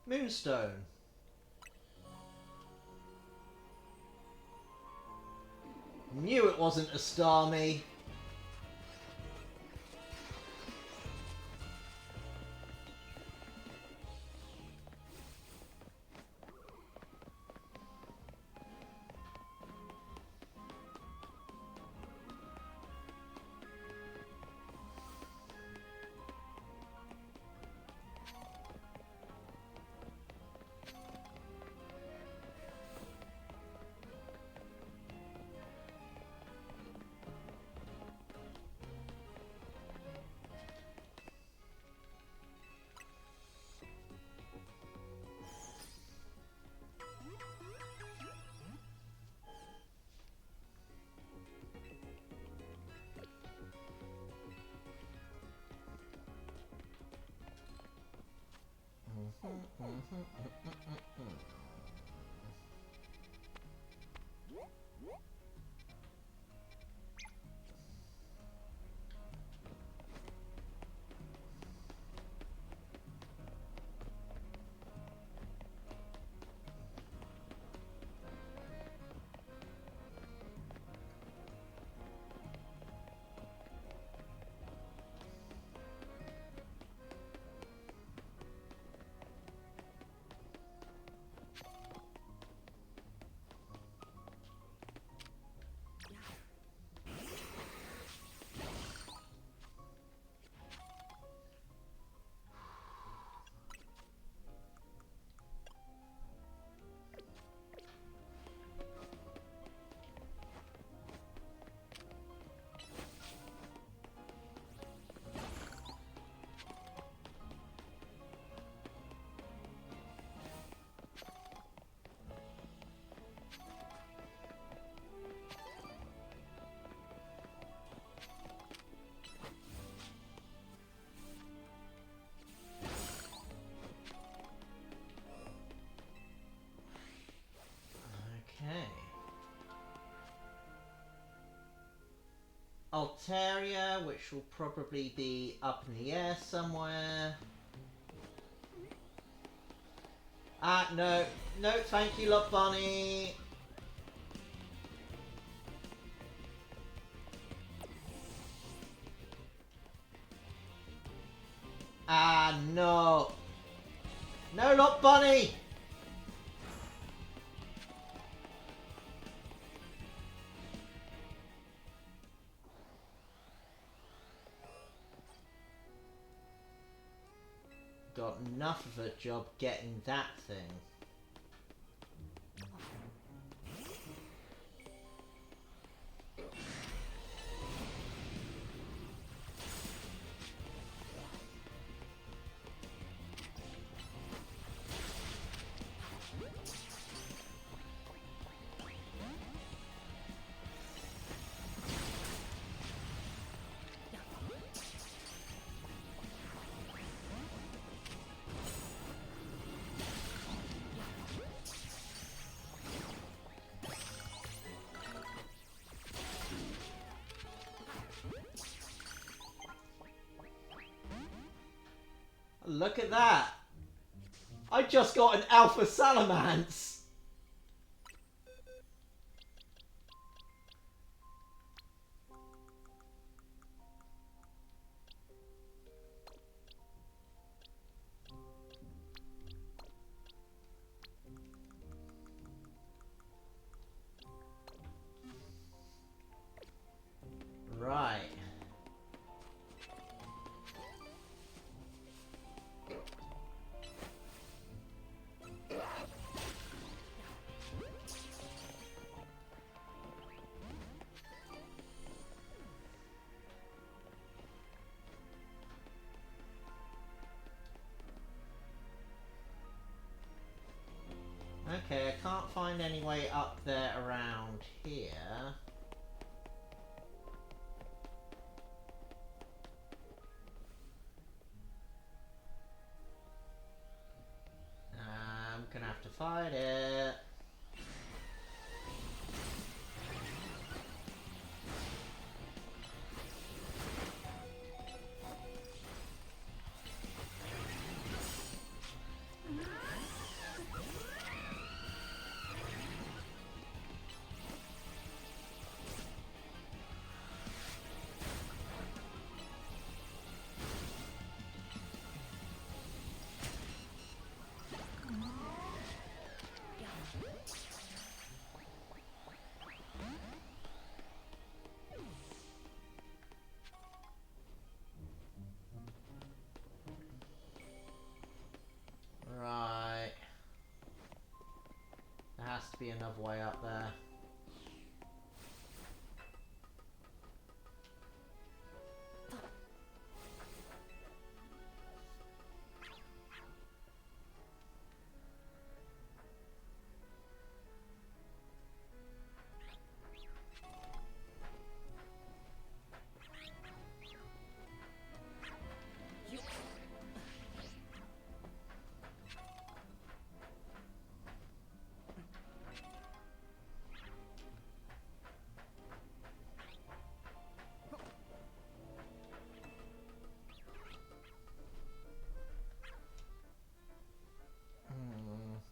[SPEAKER 1] Moonstone. Knew it wasn't a Starmie. Altaria, which will probably be up in the air somewhere. Ah, no. No, thank you, Lot Bunny. Ah, no. No, Lot Bunny! Got enough of a job getting that thing. Look at that! I just got an Alpha Salamence! Right. Okay, I can't find any way up there around here. I'm gonna have to fight it. to be another way up there.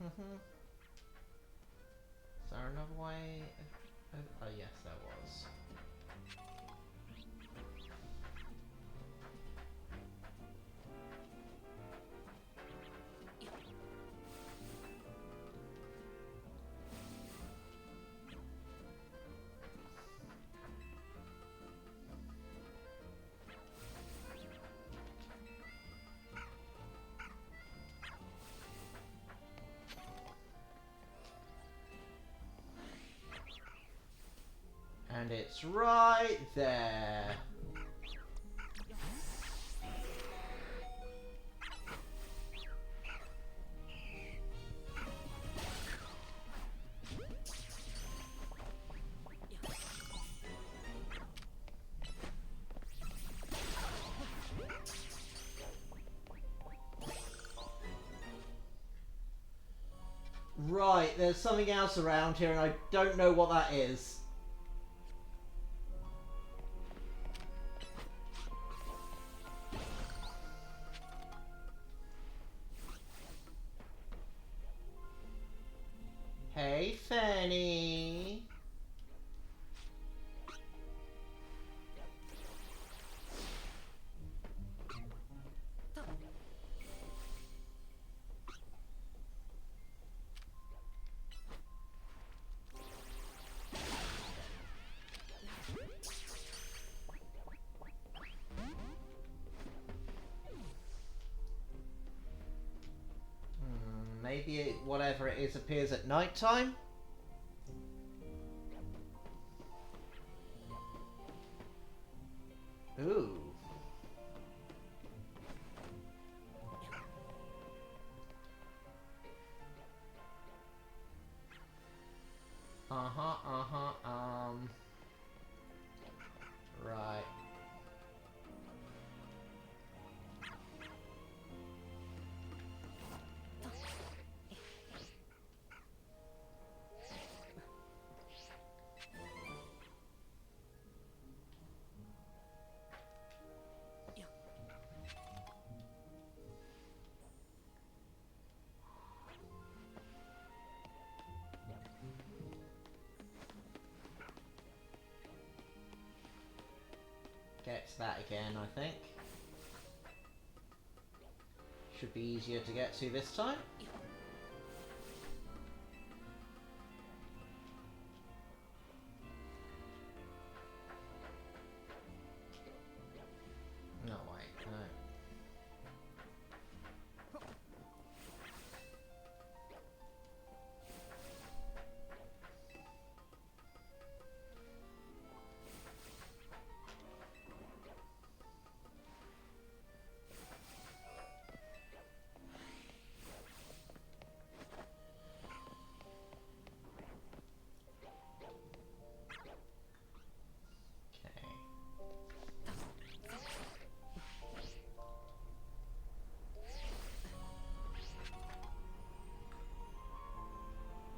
[SPEAKER 1] Is there another way? Oh yes, there was. And it's right there. Right, there's something else around here and I don't know what that is. Hey, Fanny. Maybe whatever it is appears at night time? Ooh. Right. Get to that again, I think. Should be easier to get to this time. No, wait, no.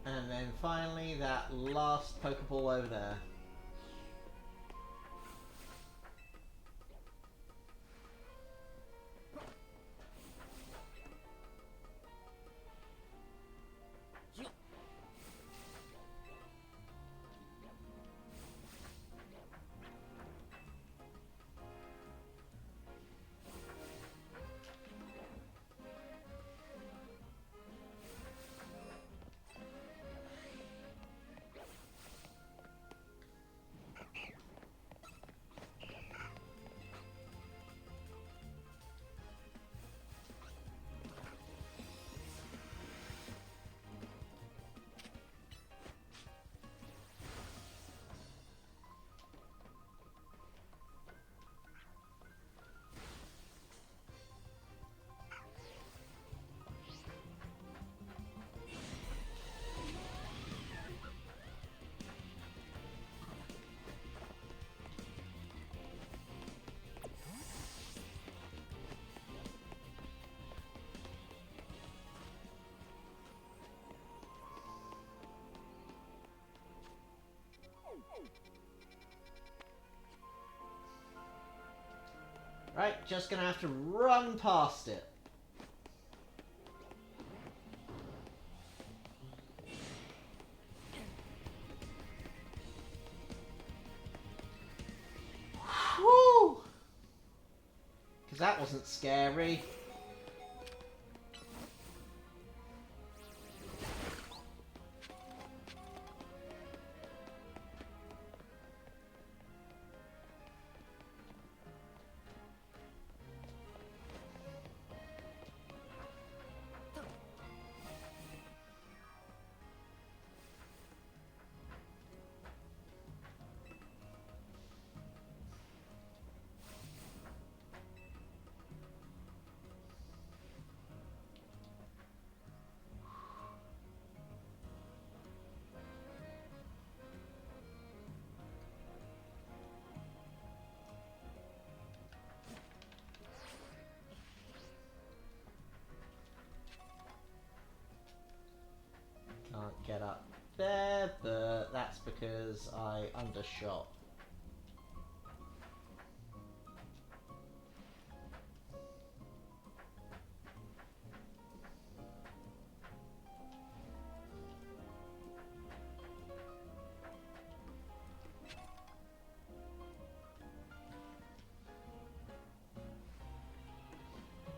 [SPEAKER 1] And then finally, that last Pokeball over there. Right, just gonna have to run past it. Whew! Because that wasn't scary. Can't get up there, but that's because I undershot.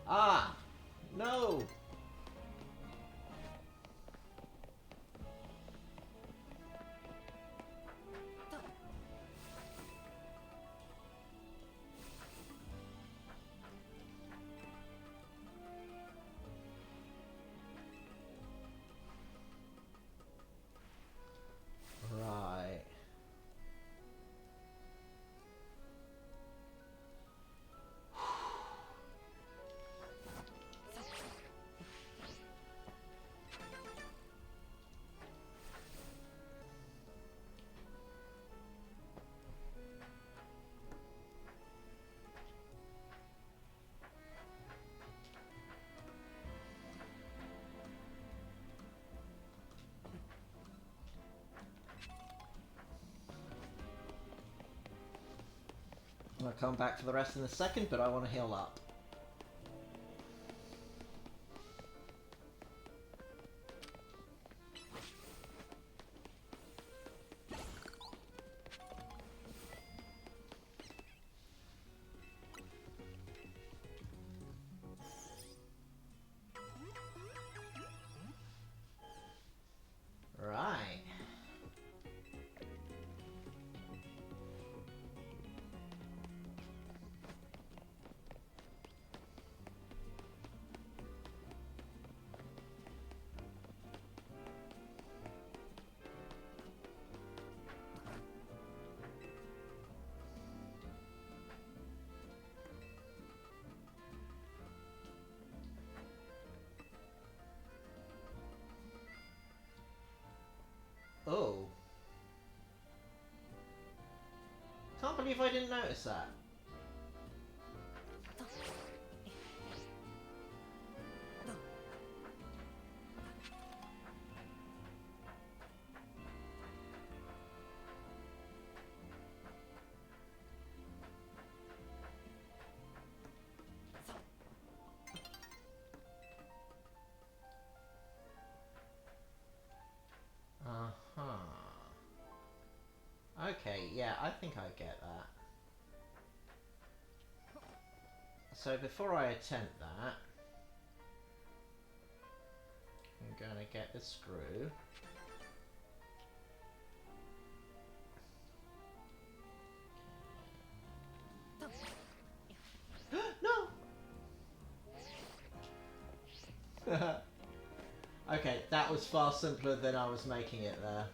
[SPEAKER 1] Ah! No! Right. I'll come back for the rest in a second, but I want to heal up. Right. Oh. Can't believe I didn't notice that. Uh-huh. Okay, yeah, I think I get that. So before I attempt that, I'm gonna get the screw. No! Okay, that was far simpler than I was making it there.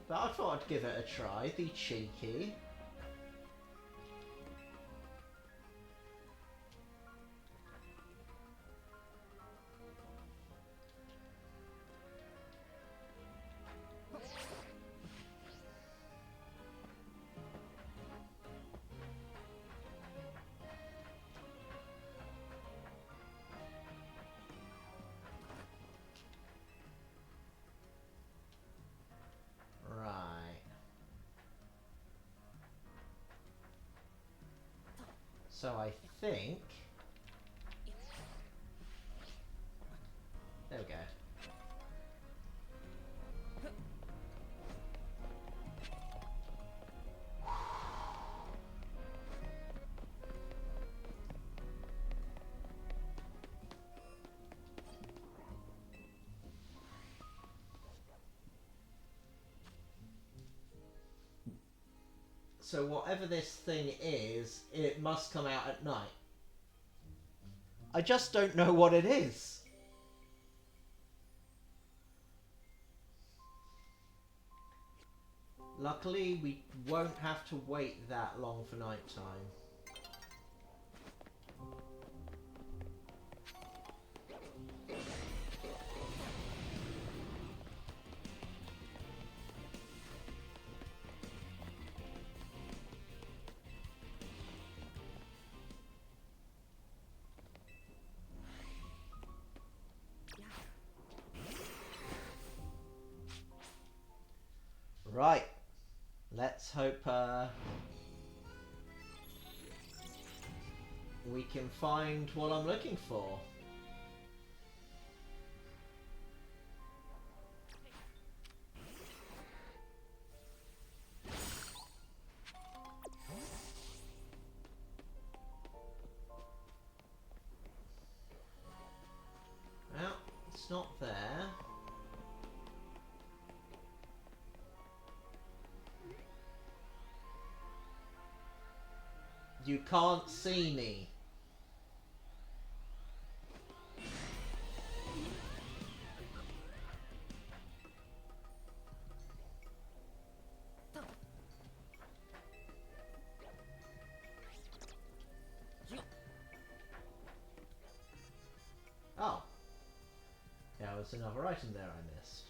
[SPEAKER 1] But I thought I'd give it a try, be cheeky. Right. So I think... There we go. So whatever this thing is, it must come out at night. I just don't know what it is. Luckily, we won't have to wait that long for night time. Right. Let's hope we can find what I'm looking for. Well, it's not there. You can't see me. Oh. There was another item there I missed.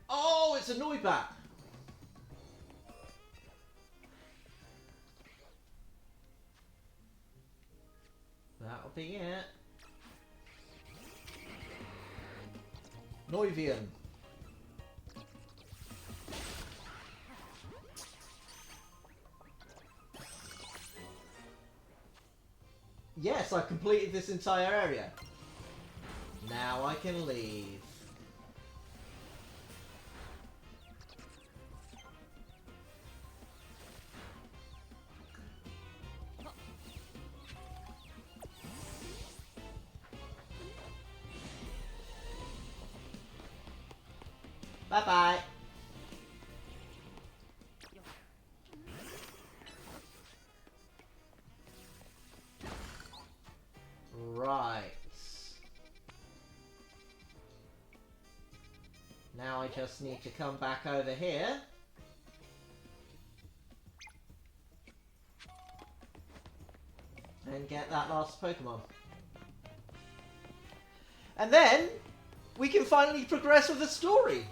[SPEAKER 1] Oh, it's a Noibat! That'll be it. Noivian. Yes, I completed this entire area. Now I can leave. Bye-bye. Right. Now I just need to come back over here. And get that last Pokemon. And then, we can finally progress with the story.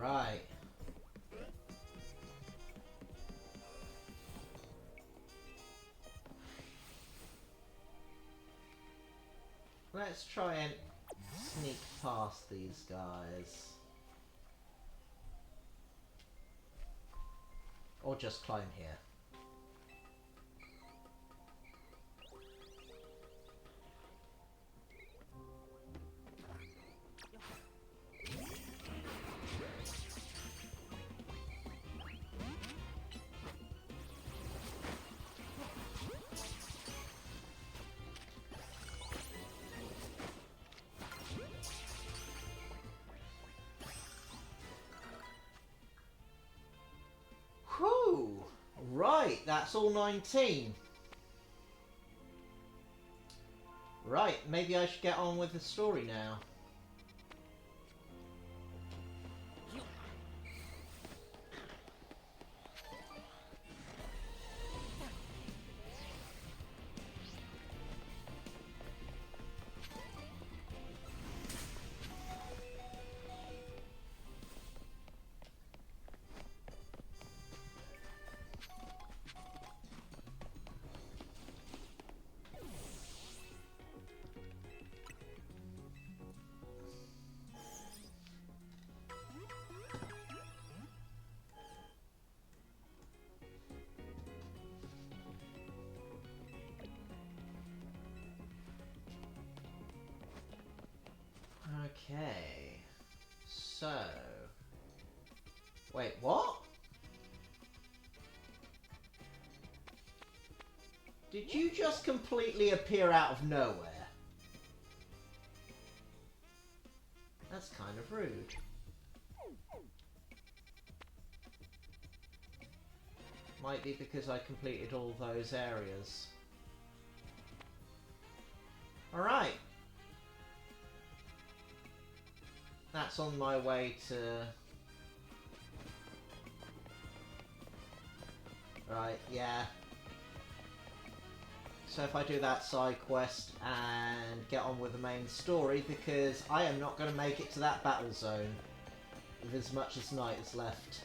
[SPEAKER 1] Right. Let's try and sneak past these guys. Or just climb here. Whew! Right, that's all 19. Right, maybe I should get on with the story now. Okay, so... Wait, what? Did you just completely appear out of nowhere? That's kind of rude. Might be because I completed all those areas. Alright. That's on my way to... Right, yeah. So if I do that side quest and get on with the main story, because I am not going to make it to that battle zone with as much as night is left.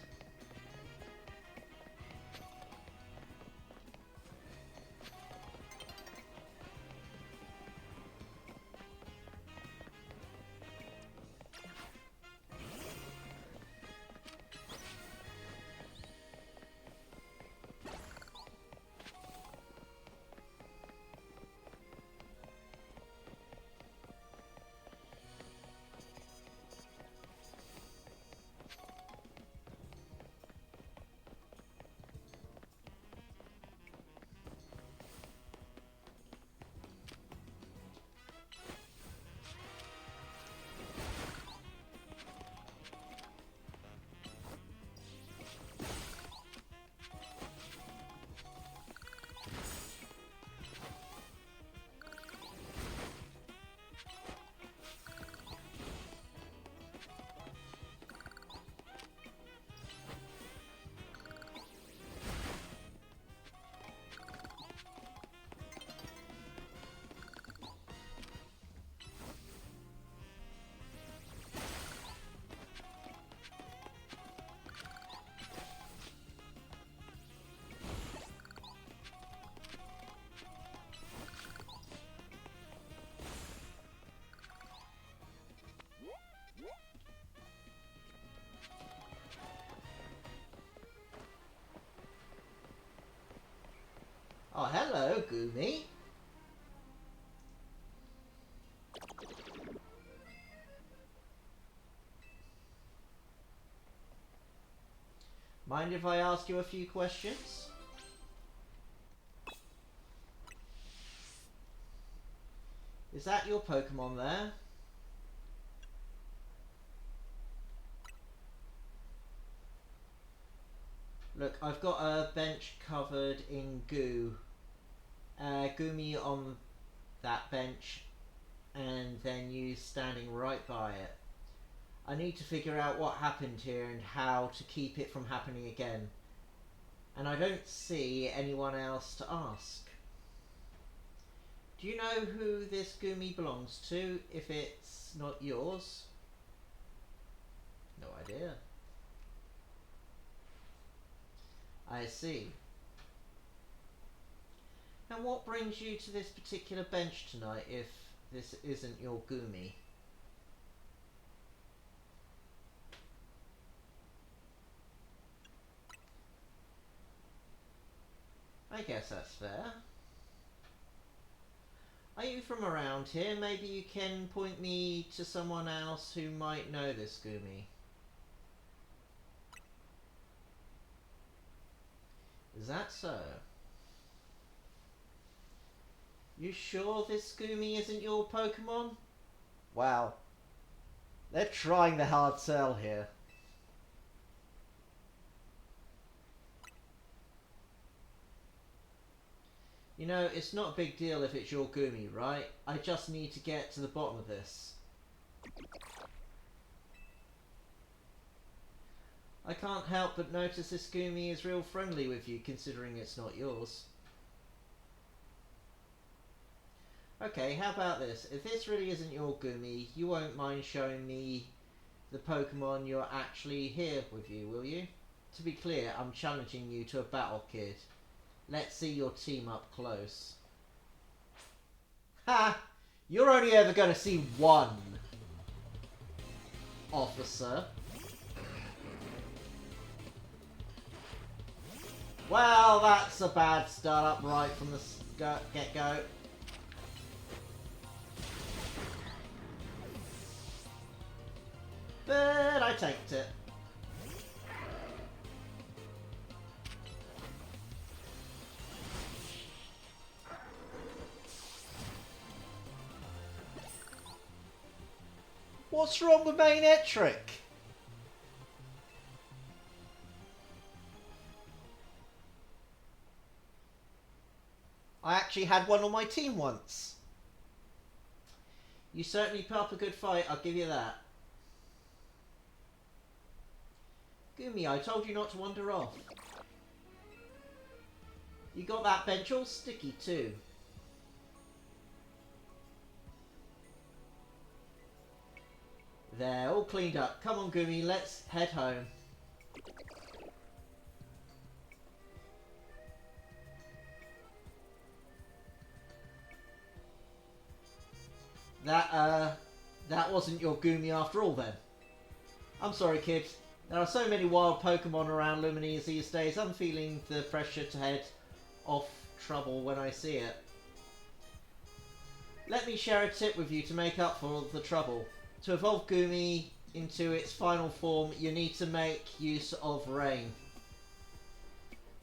[SPEAKER 1] Oh, hello, Goomy. Mind if I ask you a few questions? Is that your Pokemon there? Look, I've got a bench covered in goo. Goomy on that bench, and then you standing right by it. I need to figure out what happened here and how to keep it from happening again. And I don't see anyone else to ask. Do you know who this Goomy belongs to, if it's not yours? No idea. I see. And what brings you to this particular bench tonight if this isn't your Gumi? I guess that's fair. Are you from around here? Maybe you can point me to someone else who might know this Gumi. Is that so? You sure this Gumi isn't your Pokémon? Wow. They're trying the hard sell here. You know, it's not a big deal if it's your Gumi, right? I just need to get to the bottom of this. I can't help but notice this Gumi is real friendly with you, considering it's not yours. Okay, how about this? If this really isn't your Gumi, you won't mind showing me the Pokemon you're actually here with you, will you? To be clear, I'm challenging you to a battle, kid. Let's see your team up close. Ha! You're only ever going to see one, officer. Well, that's a bad start up right from the get-go. But I tanked it. What's wrong with Magnetric? I actually had one on my team once. You certainly put up a good fight, I'll give you that. Gumi, I told you not to wander off. You got that bench all sticky too. There, all cleaned up. Come on, Gumi, let's head home. That wasn't your Gumi after all then. I'm sorry, kid. There are so many wild Pokemon around Lumines these days, I'm feeling the pressure to head off trouble when I see it. Let me share a tip with you to make up for the trouble. To evolve Gumi into its final form, you need to make use of rain.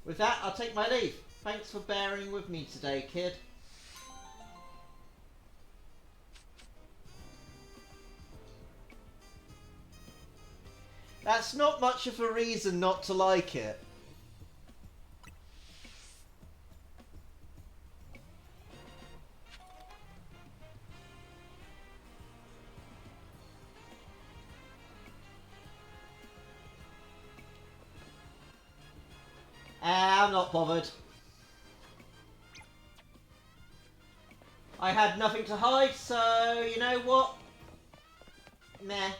[SPEAKER 1] With that, I'll take my leave. Thanks for bearing with me today, kid. That's not much of a reason not to like it. I'm not bothered. I had nothing to hide, so you know what? Meh.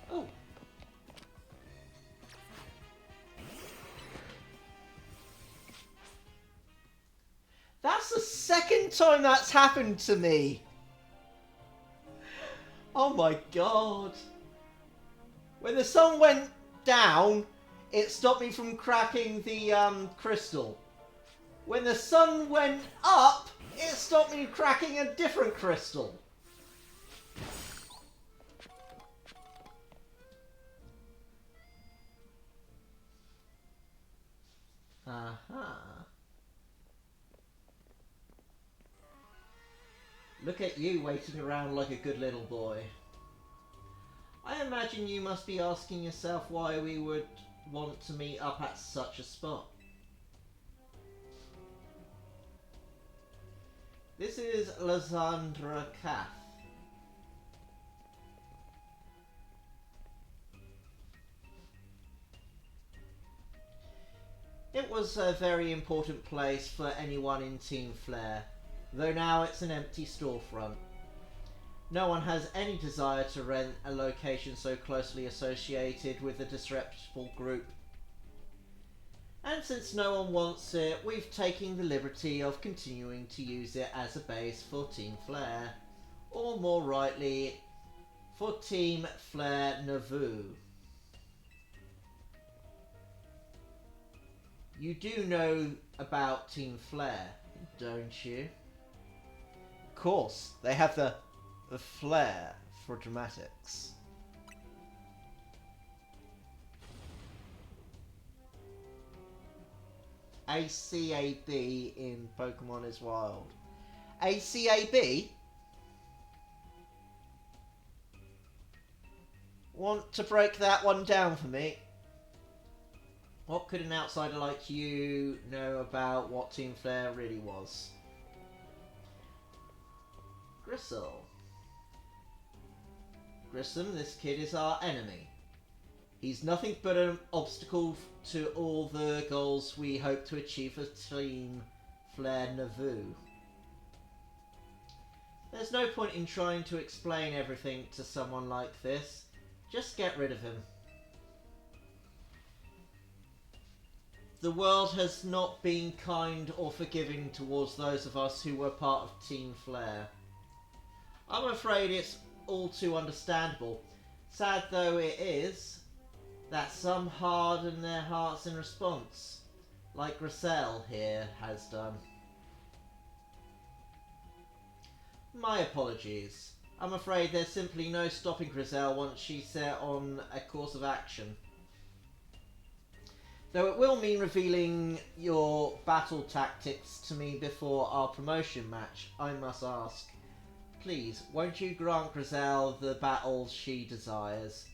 [SPEAKER 1] Oh. That's the second time that's happened to me. Oh my god. When the sun went down, it stopped me from cracking the crystal. When the sun went up, it stopped me cracking a different crystal. Look at you waiting around like a good little boy. I imagine you must be asking yourself why we would want to meet up at such a spot. This is Lysandra Cath. It was a very important place for anyone in Team Flare. though now it's an empty storefront. No one has any desire to rent a location so closely associated with a disreputable group. And since no one wants it, we've taken the liberty of continuing to use it as a base for Team Flare, or more rightly, for Team Flare Nauvoo. You do know about Team Flare, don't you? Of course, they have the flair for dramatics. ACAB in Pokemon is Wild. ACAB? Want to break that one down for me? What could an outsider like you know about what Team Flare really was? Gristle. Grissom, this kid is our enemy. He's nothing but an obstacle to all the goals we hope to achieve for Team Flare Nauvoo. There's no point in trying to explain everything to someone like this. Just get rid of him. The world has not been kind or forgiving towards those of us who were part of Team Flare. I'm afraid it's all too understandable. Sad though it is, that some harden their hearts in response, like Griselle here has done. My apologies. I'm afraid there's simply no stopping Griselle once she's set on a course of action. Though it will mean revealing your battle tactics to me before our promotion match, I must ask. Please, won't you grant Griselle the battles she desires?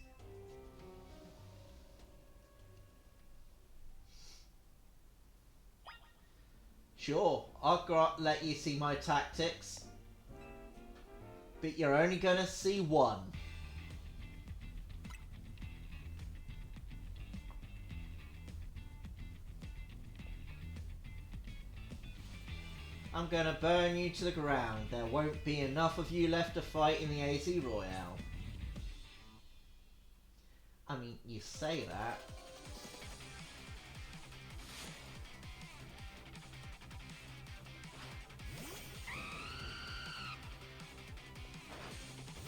[SPEAKER 1] Sure, I'll let you see my tactics. But you're only gonna see one. I'm gonna burn you to the ground. There won't be enough of you left to fight in the AZ Royale. I mean, you say that.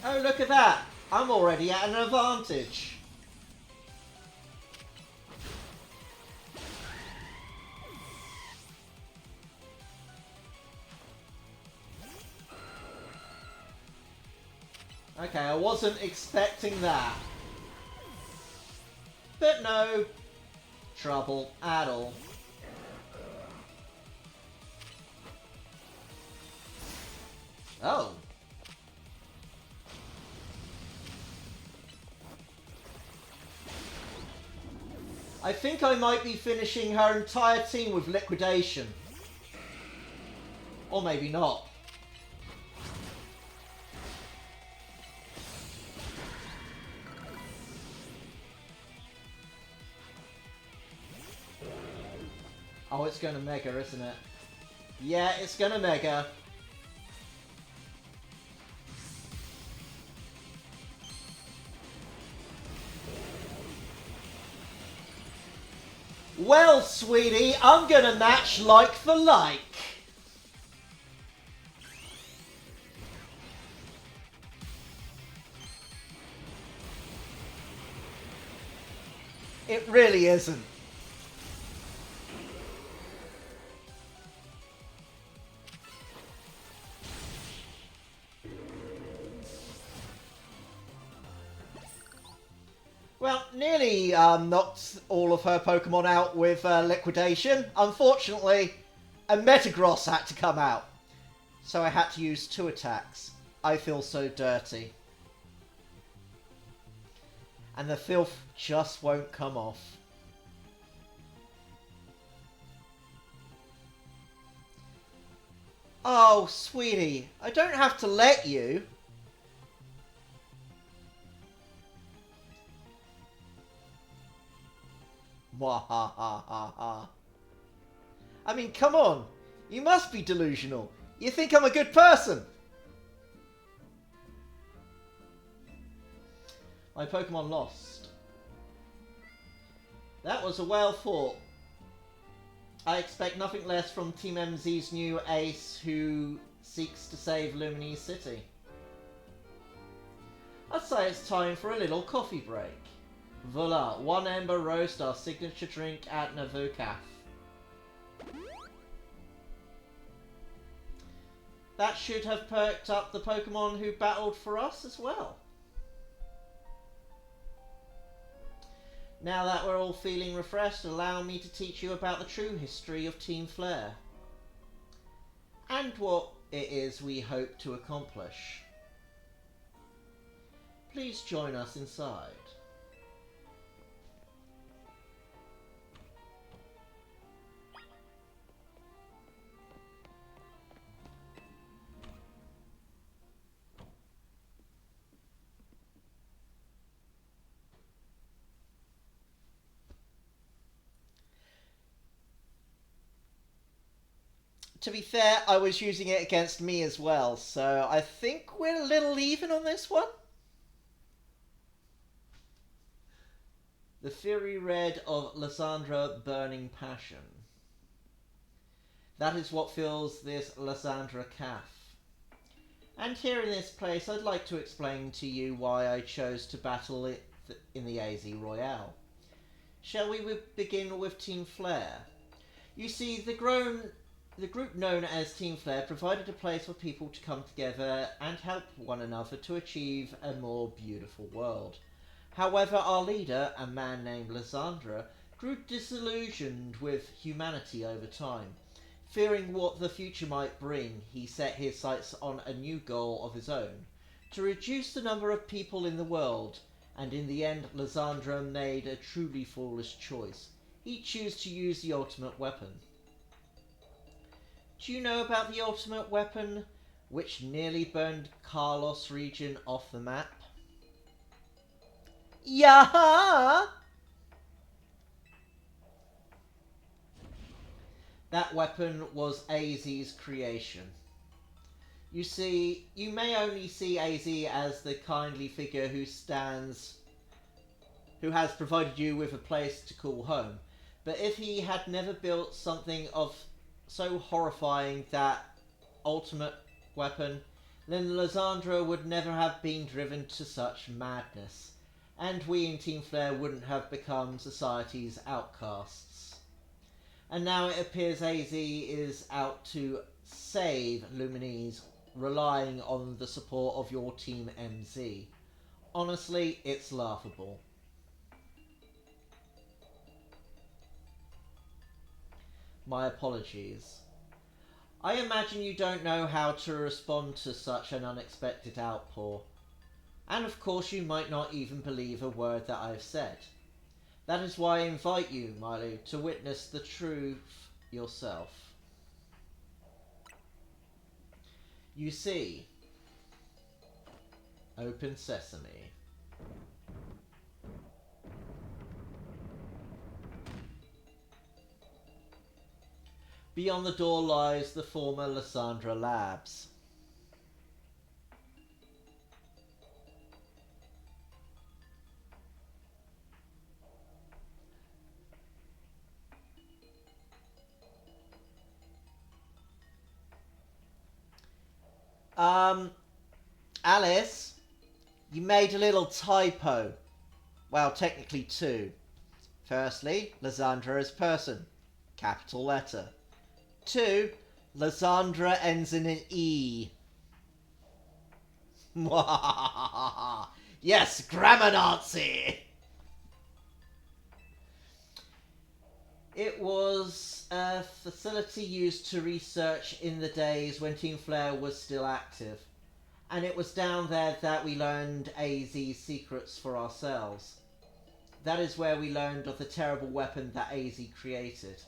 [SPEAKER 1] Oh, look at that! I'm already at an advantage. Okay, I wasn't expecting that. But no trouble at all. Oh. I think I might be finishing her entire team with liquidation. Or maybe not. Oh, it's gonna Mega, isn't it? Yeah, it's gonna Mega. Well, sweetie, I'm gonna match like for like. It really isn't. Well, nearly knocked all of her Pokemon out with liquidation. Unfortunately, a Metagross had to come out. So I had to use 2 attacks. I feel so dirty. And the filth just won't come off. Oh, sweetie, I don't have to let you. Mwahahaha. I mean, come on. You must be delusional. You think I'm a good person? My Pokemon lost. That was a well fought. I expect nothing less from Team MZ's new ace who seeks to save Lumines City. I'd say it's time for a little coffee break. Voila, one Ember Roast, our signature drink at Navukaf. That should have perked up the Pokemon who battled for us as well. Now that we're all feeling refreshed, allow me to teach you about the true history of Team Flare. And what it is we hope to accomplish. Please join us inside. To be fair, I was using it against me as well, so I think we're a little even on this one. The Fury Red of Lysandra Burning Passion. That is what fills this Lysandra calf. And here in this place, I'd like to explain to you why I chose to battle it in the AZ Royale. Shall we begin with Team Flare? You see, the group known as Team Flare provided a place for people to come together and help one another to achieve a more beautiful world. However, our leader, a man named Lysandra, grew disillusioned with humanity over time. Fearing what the future might bring, he set his sights on a new goal of his own, to reduce the number of people in the world, and in the end Lysandra made a truly foolish choice. He chose to use the ultimate weapon. Do you know about the ultimate weapon, which nearly burned Carlos region off the map? Yaha! That weapon was AZ's creation. You see, you may only see AZ as the kindly figure who has provided you with a place to call home. But if he had never built something of so horrifying that ultimate weapon, then Lysandra would never have been driven to such madness, and we in Team Flare wouldn't have become society's outcasts. And now it appears AZ is out to save Lumines, relying on the support of your Team MZ. Honestly, it's laughable. My apologies. I imagine you don't know how to respond to such an unexpected outpour. And of course you might not even believe a word that I've said. That is why I invite you, Milo, to witness the truth yourself. You see, open sesame. Beyond the door lies the former Lysandra Labs. Alice, you made a little typo. Well, technically two. Firstly, Lysandra is person. Capital letter. 2. Lysandra ends in an E. Yes, grammar Nazi! It was a facility used to research in the days when Team Flare was still active. And it was down there that we learned AZ's secrets for ourselves. That is where we learned of the terrible weapon that AZ created.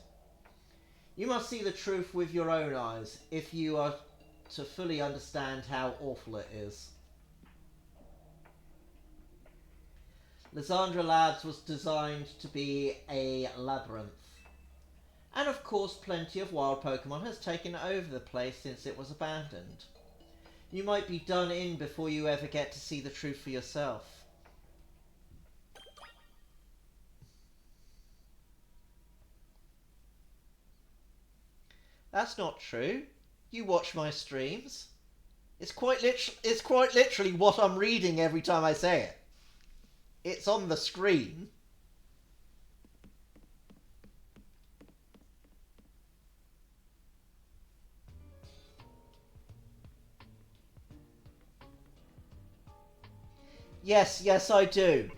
[SPEAKER 1] You must see the truth with your own eyes if you are to fully understand how awful it is. Lysandra Labs was designed to be a labyrinth. And of course plenty of wild Pokemon has taken over the place since it was abandoned. You might be done in before you ever get to see the truth for yourself. That's not true. You watch my streams. It's quite literally what I'm reading every time I say it. It's on the screen. Yes, I do.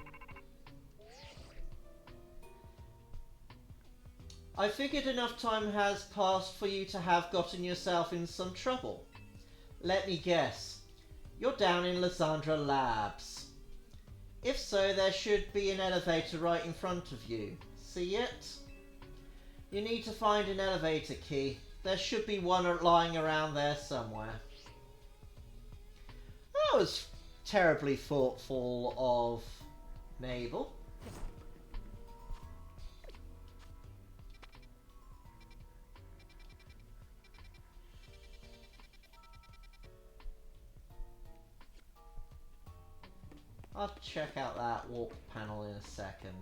[SPEAKER 1] I figured enough time has passed for you to have gotten yourself in some trouble. Let me guess. You're down in Lysandra Labs. If so, there should be an elevator right in front of you. See it? You need to find an elevator key. There should be one lying around there somewhere. That was terribly thoughtful of Mabel. I'll check out that warp panel in a second.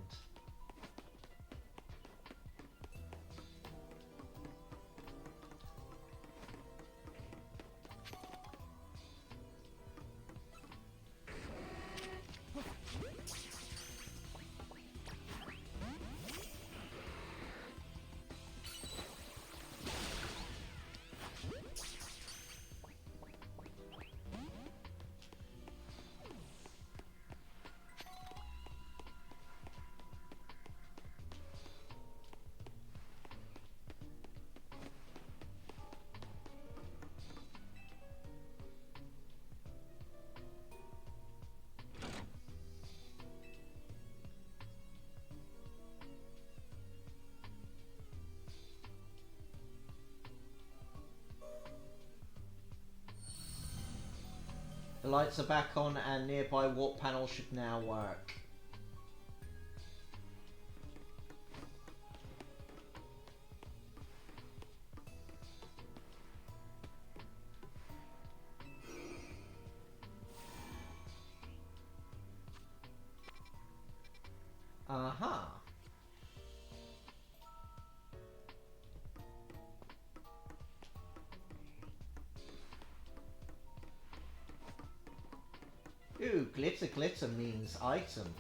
[SPEAKER 1] The lights are back on and nearby warp panel should now work. Uh-huh. Ooh, glitter means item.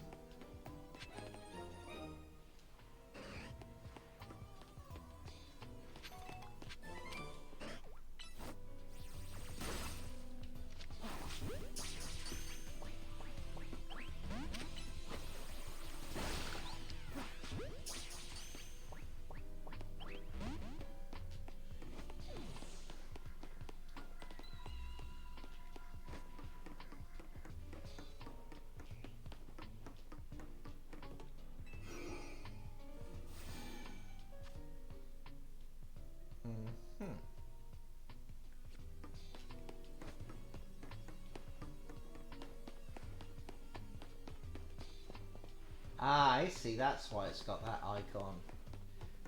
[SPEAKER 1] Ah, I see, that's why it's got that icon.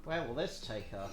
[SPEAKER 1] Where will this take us?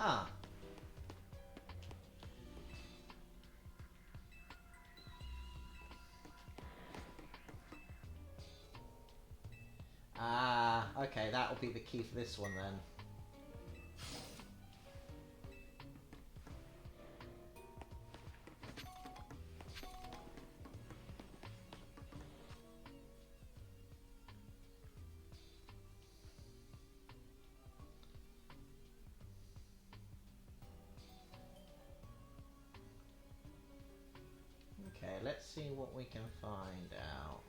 [SPEAKER 1] Ah. Ah, okay, that'll be the key for this one then. let's see what we can find out.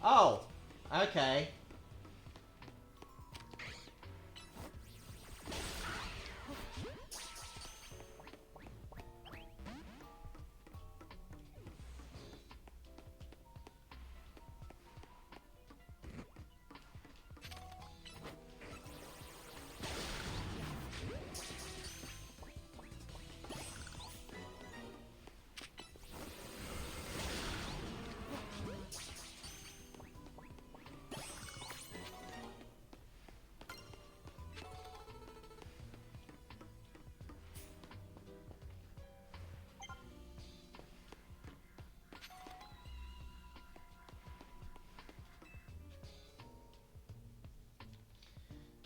[SPEAKER 1] Oh! Okay.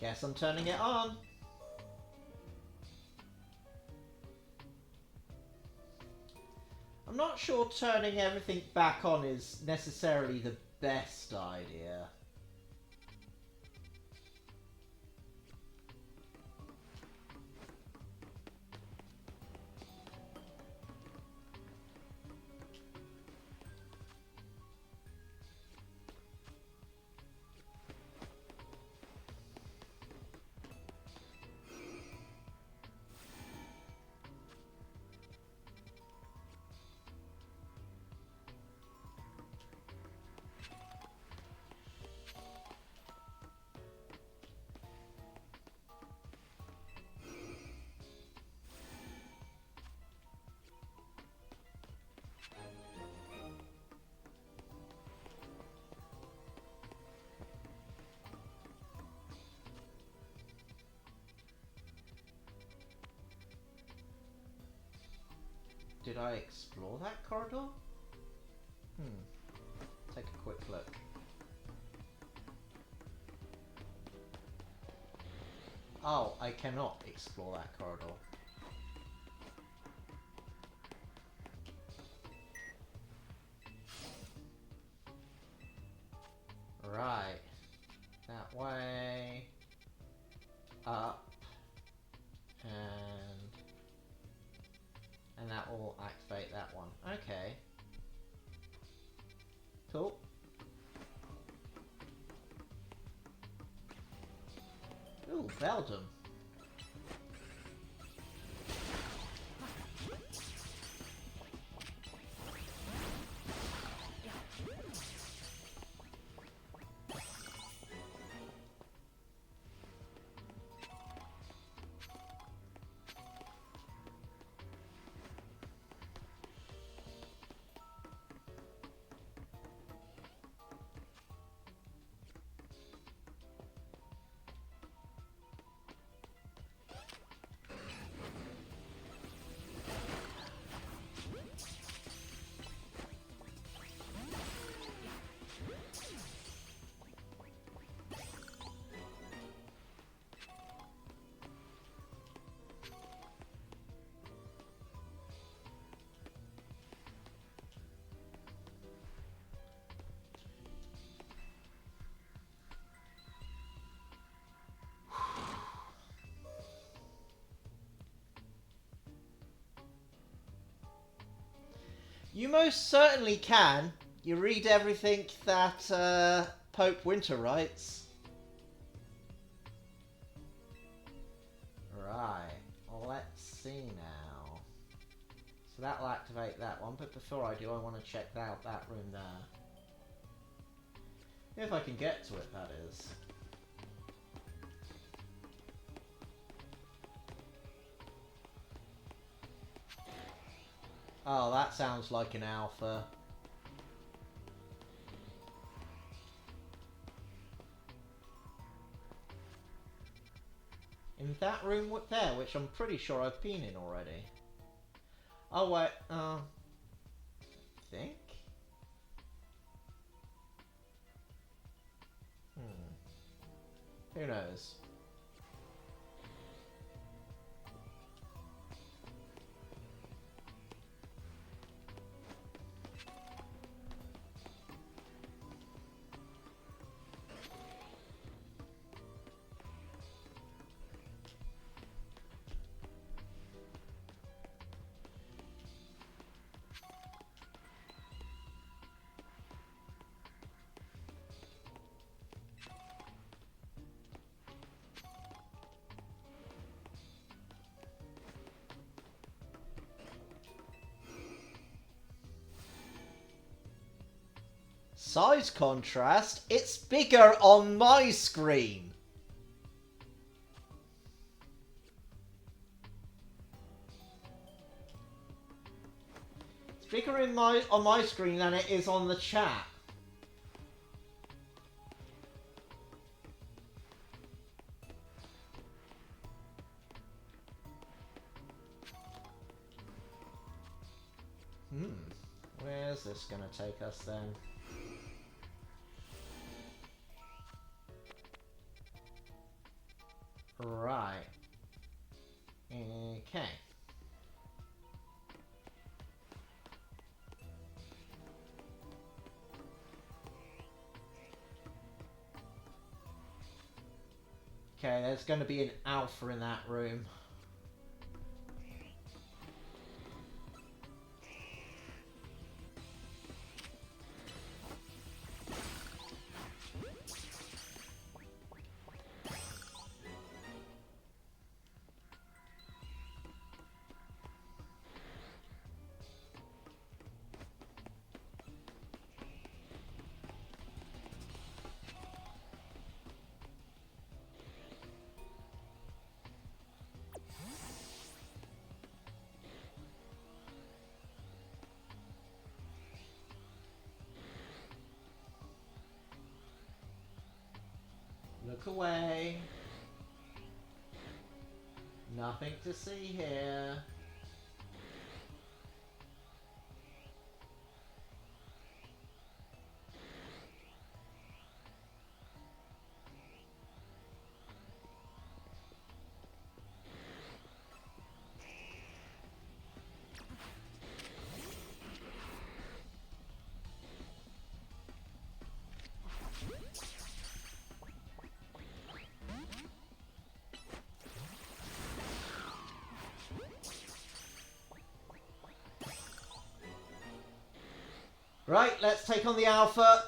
[SPEAKER 1] Guess I'm turning it on. I'm not sure turning everything back on is necessarily the best idea. Did I explore that corridor? Take a quick look. Oh, I cannot explore that corridor. Right. That way. Up. And that will activate that one. Okay. Cool. Ooh, Belgium. You most certainly can. You read everything that Pope Winter writes. Right. Well, let's see now. So that'll activate that one, but before I do, I want to check out that room there. If I can get to it, that is. Oh, that sounds like an alpha. In that room there, which I'm pretty sure I've been in already. Oh wait, think? Who knows? Size contrast? It's bigger on my screen. It's bigger on my screen than it is on the chat. Where's this gonna take us then? Right. Okay. Okay, there's going to be an alpha in that room. Look away. Nothing to see here. Right, let's take on the alpha.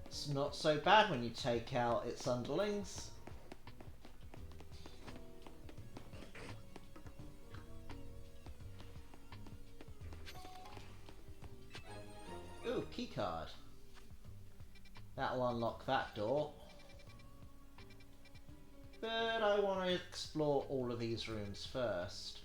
[SPEAKER 1] It's not so bad when you take out its underlings. Ooh, keycard. That'll unlock that door. But I want to explore all of these rooms first.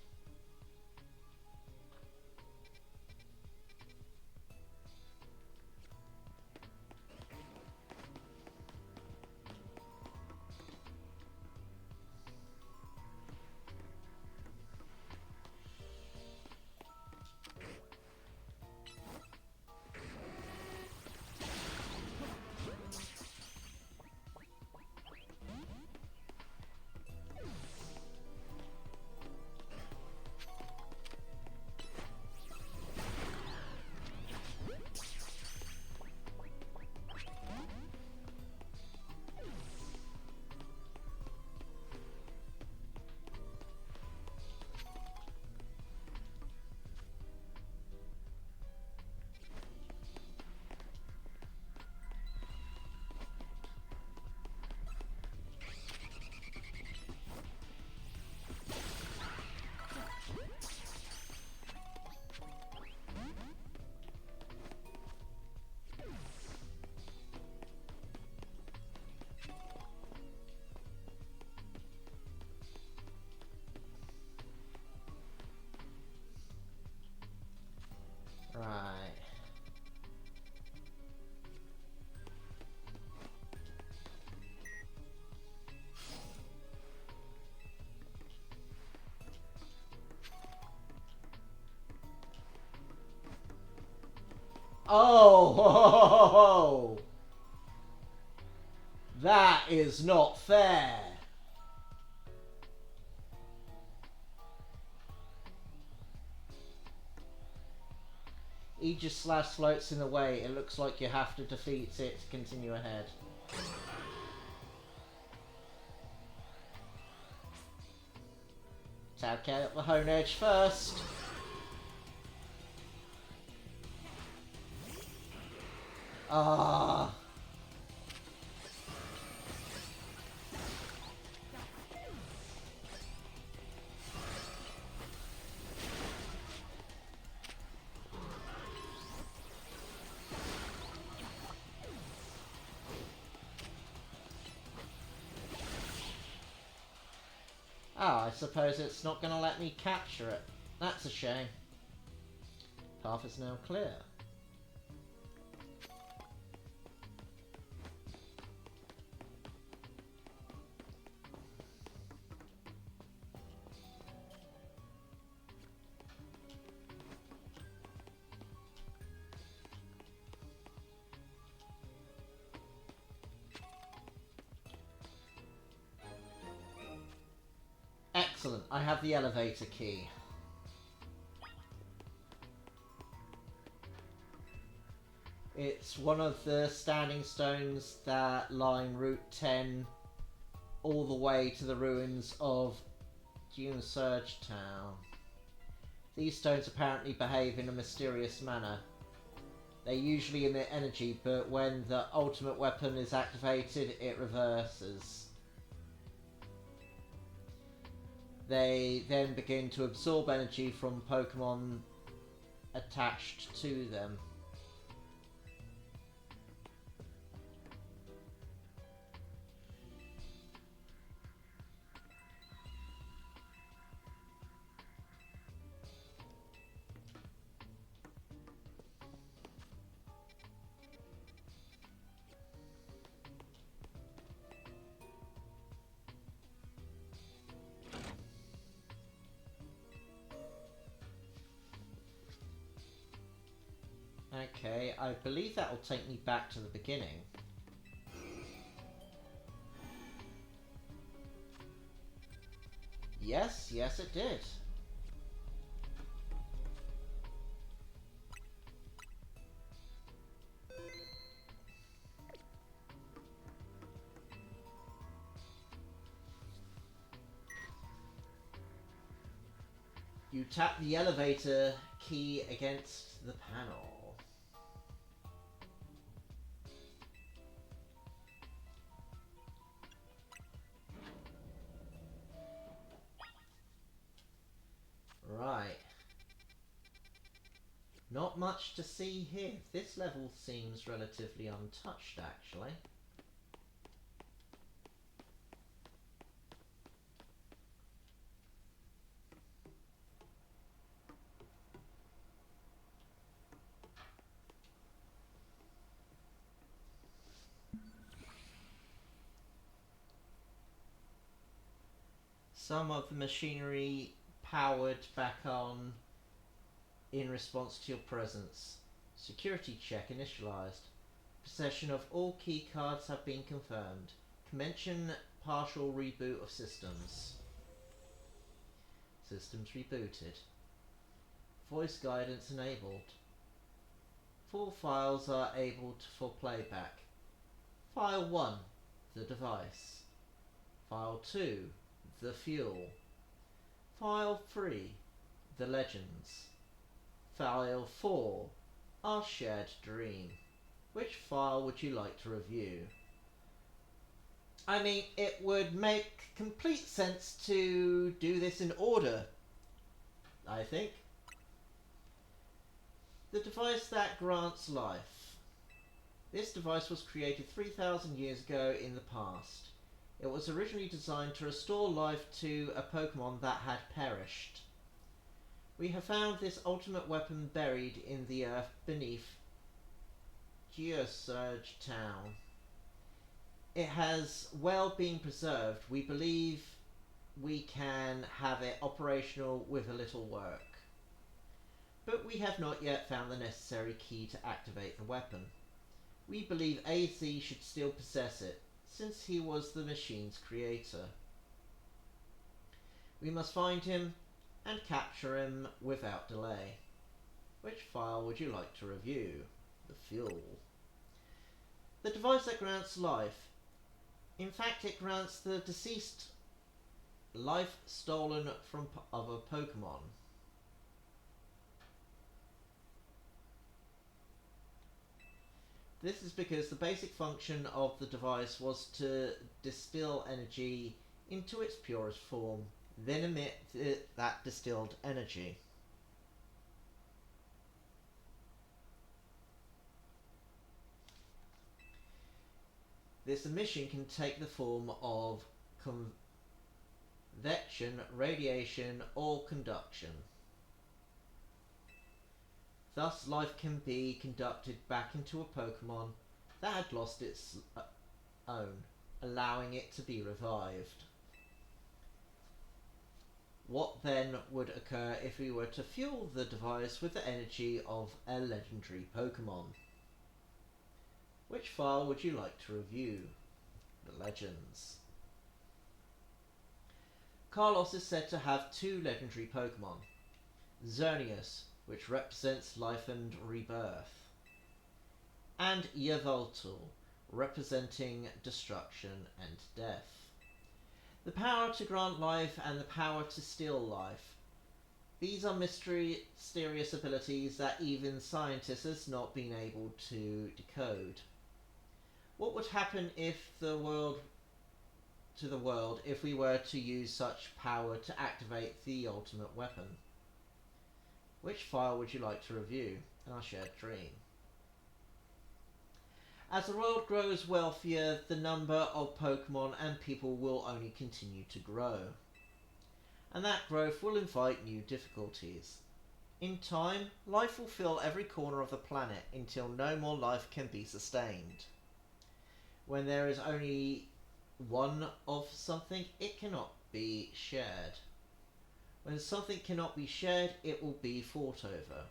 [SPEAKER 1] Right. Oh, ho, ho, ho, ho. That is not fair. Aegis/floats in the way. It looks like you have to defeat it to continue ahead. Take out the hone edge first. Ah. Oh, I suppose it's not going to let me capture it. That's a shame. Path is now clear. Excellent, I have the elevator key. It's one of the standing stones that line Route 10 all the way to the ruins of Dune Surge Town. These stones apparently behave in a mysterious manner. They usually emit energy, but when the ultimate weapon is activated, it reverses. They then begin to absorb energy from Pokémon attached to them. Okay, I believe that will take me back to the beginning. Yes, yes it did. You tap the elevator key against the panel. Right. Not much to see here. This level seems relatively untouched, actually. Some of the machinery powered back on in response to your presence. Security check initialized. Possession of all key cards have been confirmed. Commencing partial reboot of systems. Systems rebooted. Voice guidance enabled. Full files are able for playback. File 1, the device. File 2, the fuel. File 3, the legends. File 4, our shared dream. Which file would you like to review? I mean, it would make complete sense to do this in order, I think. The device that grants life. This device was created 3,000 years ago in the past. It was originally designed to restore life to a Pokémon that had perished. We have found this ultimate weapon buried in the earth beneath Geosurge Town. It has well been preserved. We believe we can have it operational with a little work. But we have not yet found the necessary key to activate the weapon. We believe AZ should still possess it, since he was the machine's creator. We must find him and capture him without delay. Which file would you like to review? The fuel. The device that grants life. In fact, it grants the deceased life stolen from other Pokemon. This is because the basic function of the device was to distill energy into its purest form, then emit that distilled energy. This emission can take the form of convection, radiation, or conduction. Thus, life can be conducted back into a Pokemon that had lost its own, allowing it to be revived. What then would occur if we were to fuel the device with the energy of a legendary Pokemon? Which file would you like to review? The Legends. Carlos is said to have 2 legendary Pokemon. Xerneas, which represents life and rebirth, and Yveltal, representing destruction and death. The power to grant life and the power to steal life. These are mysterious abilities that even scientists have not been able to decode. What would happen if the world if we were to use such power to activate the ultimate weapon? Which file would you like to review? Our Shared Dream. As the world grows wealthier, the number of Pokemon and people will only continue to grow. And that growth will invite new difficulties. In time, life will fill every corner of the planet until no more life can be sustained. When there is only one of something, it cannot be shared. When something cannot be shared, it will be fought over.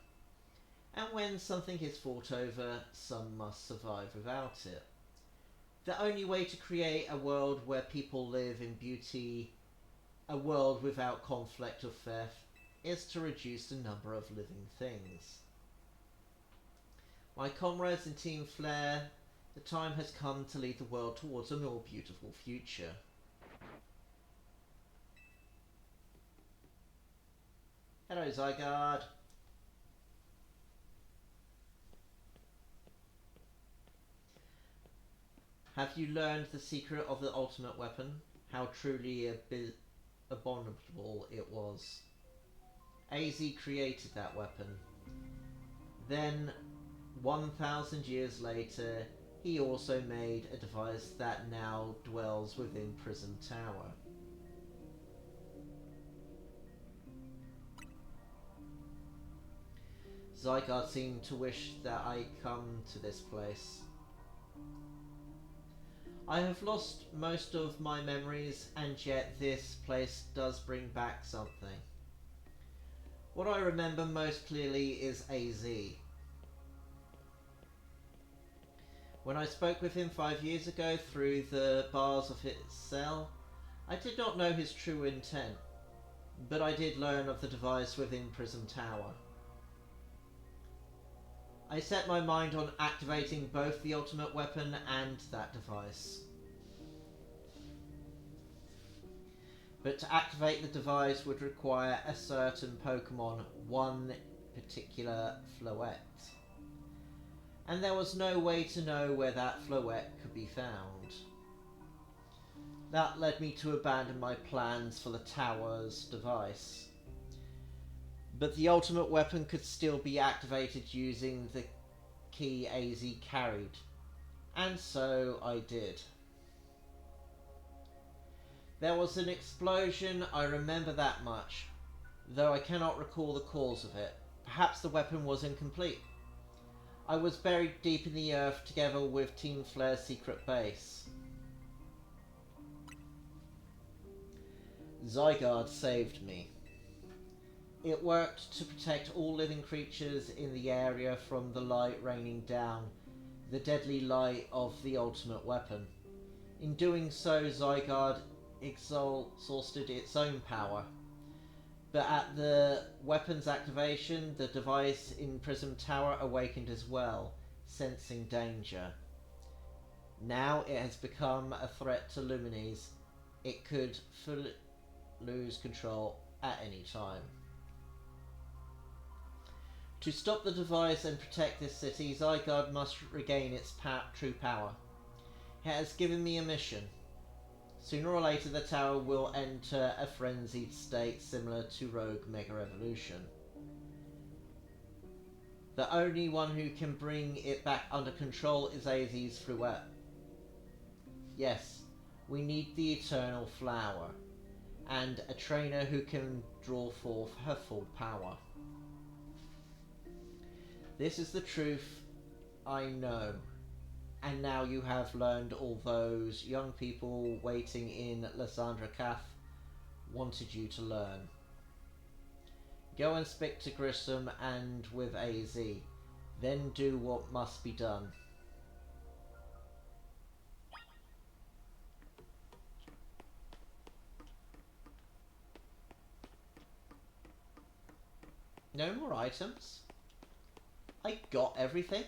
[SPEAKER 1] And when something is fought over, some must survive without it. The only way to create a world where people live in beauty, a world without conflict or theft, is to reduce the number of living things. My comrades in Team Flare, the time has come to lead the world towards a more beautiful future. Hello, Zygarde. Have you learned the secret of the ultimate weapon? How truly abominable it was. AZ created that weapon. Then, 1,000 years later, he also made a device that now dwells within Prism Tower. Zygarde seemed to wish that I come to this place. I have lost most of my memories, and yet this place does bring back something. What I remember most clearly is AZ. When I spoke with him 5 years ago through the bars of his cell, I did not know his true intent, but I did learn of the device within Prism Tower. I set my mind on activating both the ultimate weapon and that device. But to activate the device would require a certain Pokemon, one particular Floette. And there was no way to know where that Floette could be found. That led me to abandon my plans for the tower's device. But the ultimate weapon could still be activated using the key AZ carried. And so I did. There was an explosion, I remember that much, though I cannot recall the cause of it. Perhaps the weapon was incomplete. I was buried deep in the earth together with Team Flare's secret base. Zygarde saved me. It worked to protect all living creatures in the area from the light raining down, the deadly light of the ultimate weapon. In doing so, Zygarde exhausted its own power. But at the weapon's activation, the device in Prism Tower awakened as well, sensing danger. Now it has become a threat to Lumines. It could lose control at any time. To stop the device and protect this city, Zygarde must regain its true power. It has given me a mission. Sooner or later the tower will enter a frenzied state similar to Rogue Mega Evolution. The only one who can bring it back under control is Azzy's Fluette. Yes, we need the Eternal Flower, and a trainer who can draw forth her full power. This is the truth, I know. And now you have learned all those young people waiting in Lysandra Cath wanted you to learn. Go and speak to Grissom and with AZ. Then do what must be done. No more items? I got everything?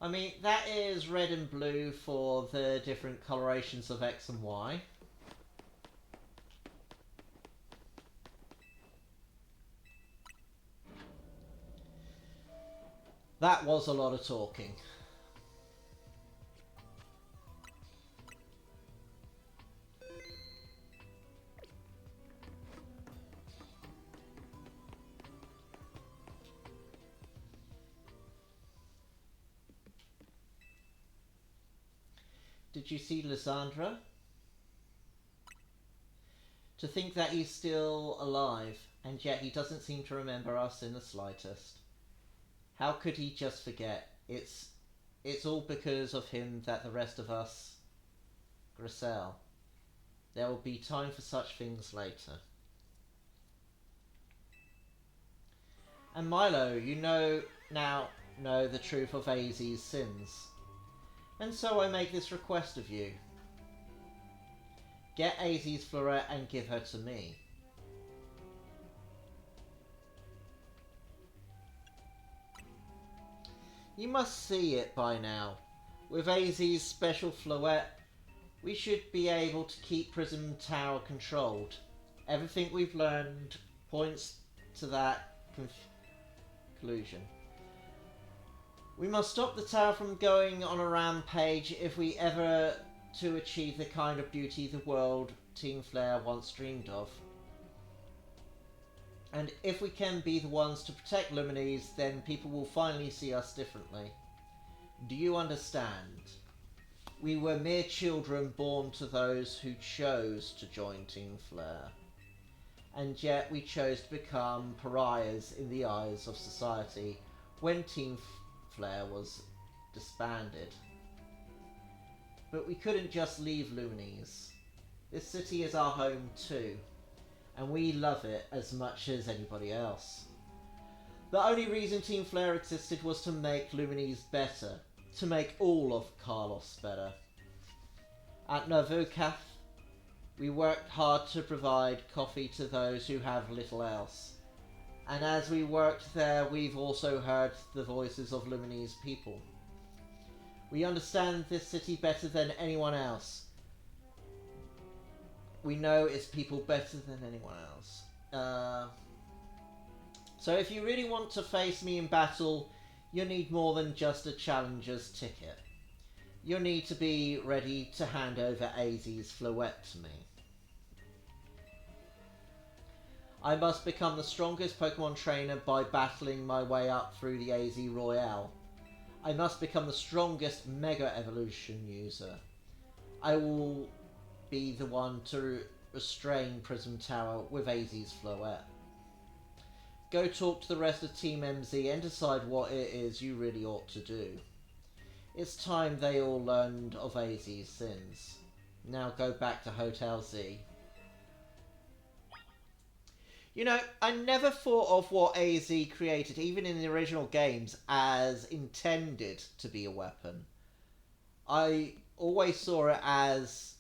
[SPEAKER 1] I mean, that is red and blue for the different colorations of X and Y. That was a lot of talking. Did you see Lysandra? To think that he's still alive, and yet he doesn't seem to remember us in the slightest. How could he just forget? It's all because of him that the rest of us... Grissel. There will be time for such things later. And Milo, you now know the truth of AZ's sins. And so I make this request of you. Get AZ's Fluette and give her to me. You must see it by now. With AZ's special Fluette, we should be able to keep Prism Tower controlled. Everything we've learned points to that conclusion. We must stop the tower from going on a rampage if we ever to achieve the kind of beauty the world Team Flare once dreamed of. And if we can be the ones to protect Lumines, then people will finally see us differently. Do you understand? We were mere children born to those who chose to join Team Flare. And yet we chose to become pariahs in the eyes of society when Team Flare was disbanded. But we couldn't just leave Lumines. This city is our home too, and we love it as much as anybody else. The only reason Team Flare existed was to make Lumines better, to make all of Carlos better. At Novucath, we worked hard to provide coffee to those who have little else. And as we worked there, we've also heard the voices of Lumines people. We understand this city better than anyone else. We know its people better than anyone else. So if you really want to face me in battle, you need more than just a challenger's ticket. You need to be ready to hand over AZ's Fluette to me. I must become the strongest Pokemon trainer by battling my way up through the AZ Royale. I must become the strongest Mega Evolution user. I will be the one to restrain Prism Tower with AZ's Fluette. Go talk to the rest of Team MZ and decide what it is you really ought to do. It's time they all learned of AZ's sins. Now go back to Hotel Z. You know, I never thought of what AZ created, even in the original games, as intended to be a weapon. I always saw it as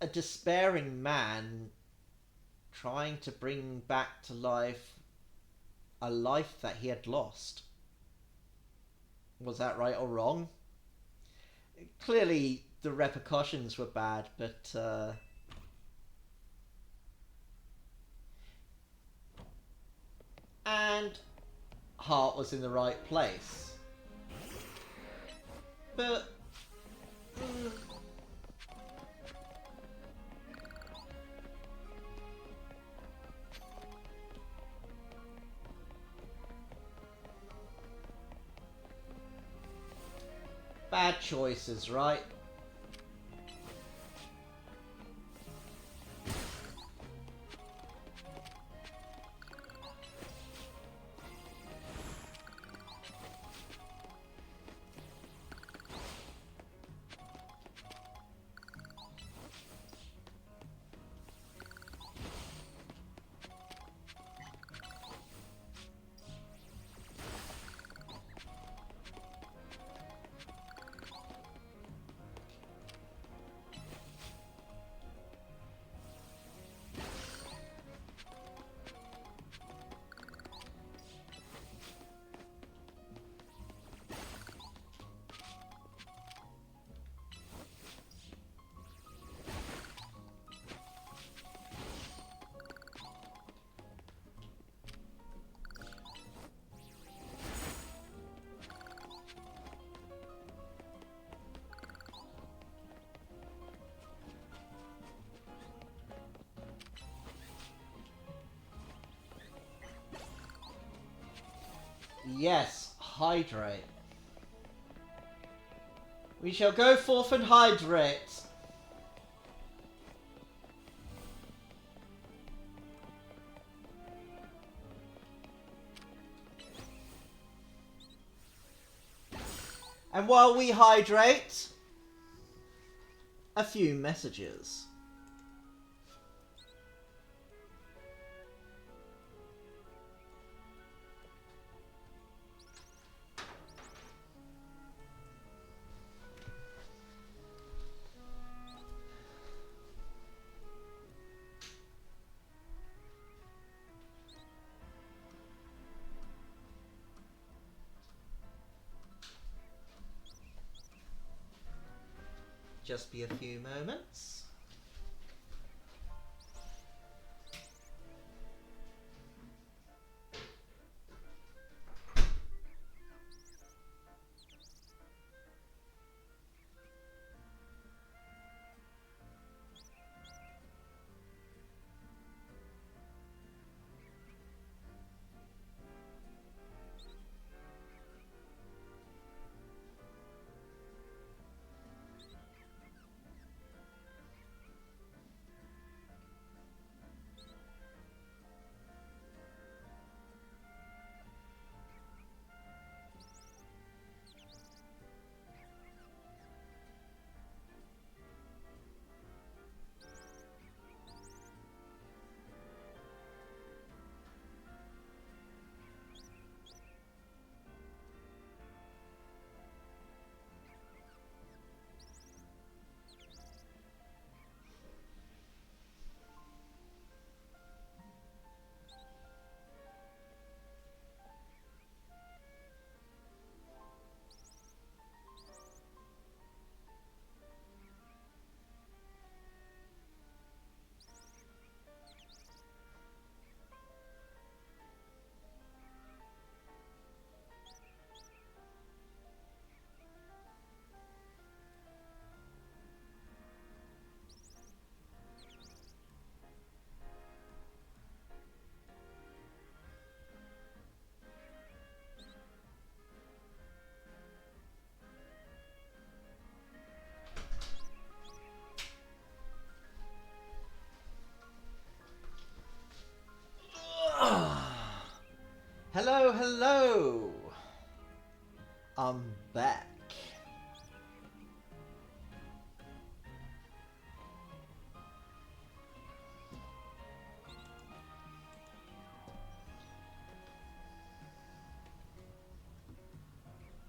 [SPEAKER 1] a despairing man trying to bring back to life a life that he had lost. Was that right or wrong? Clearly, the repercussions were bad, but and heart was in the right place. But bad choices, right? Yes, hydrate. We shall go forth and hydrate. And while we hydrate, a few messages. Just be a few moments. Hello, hello. I'm back.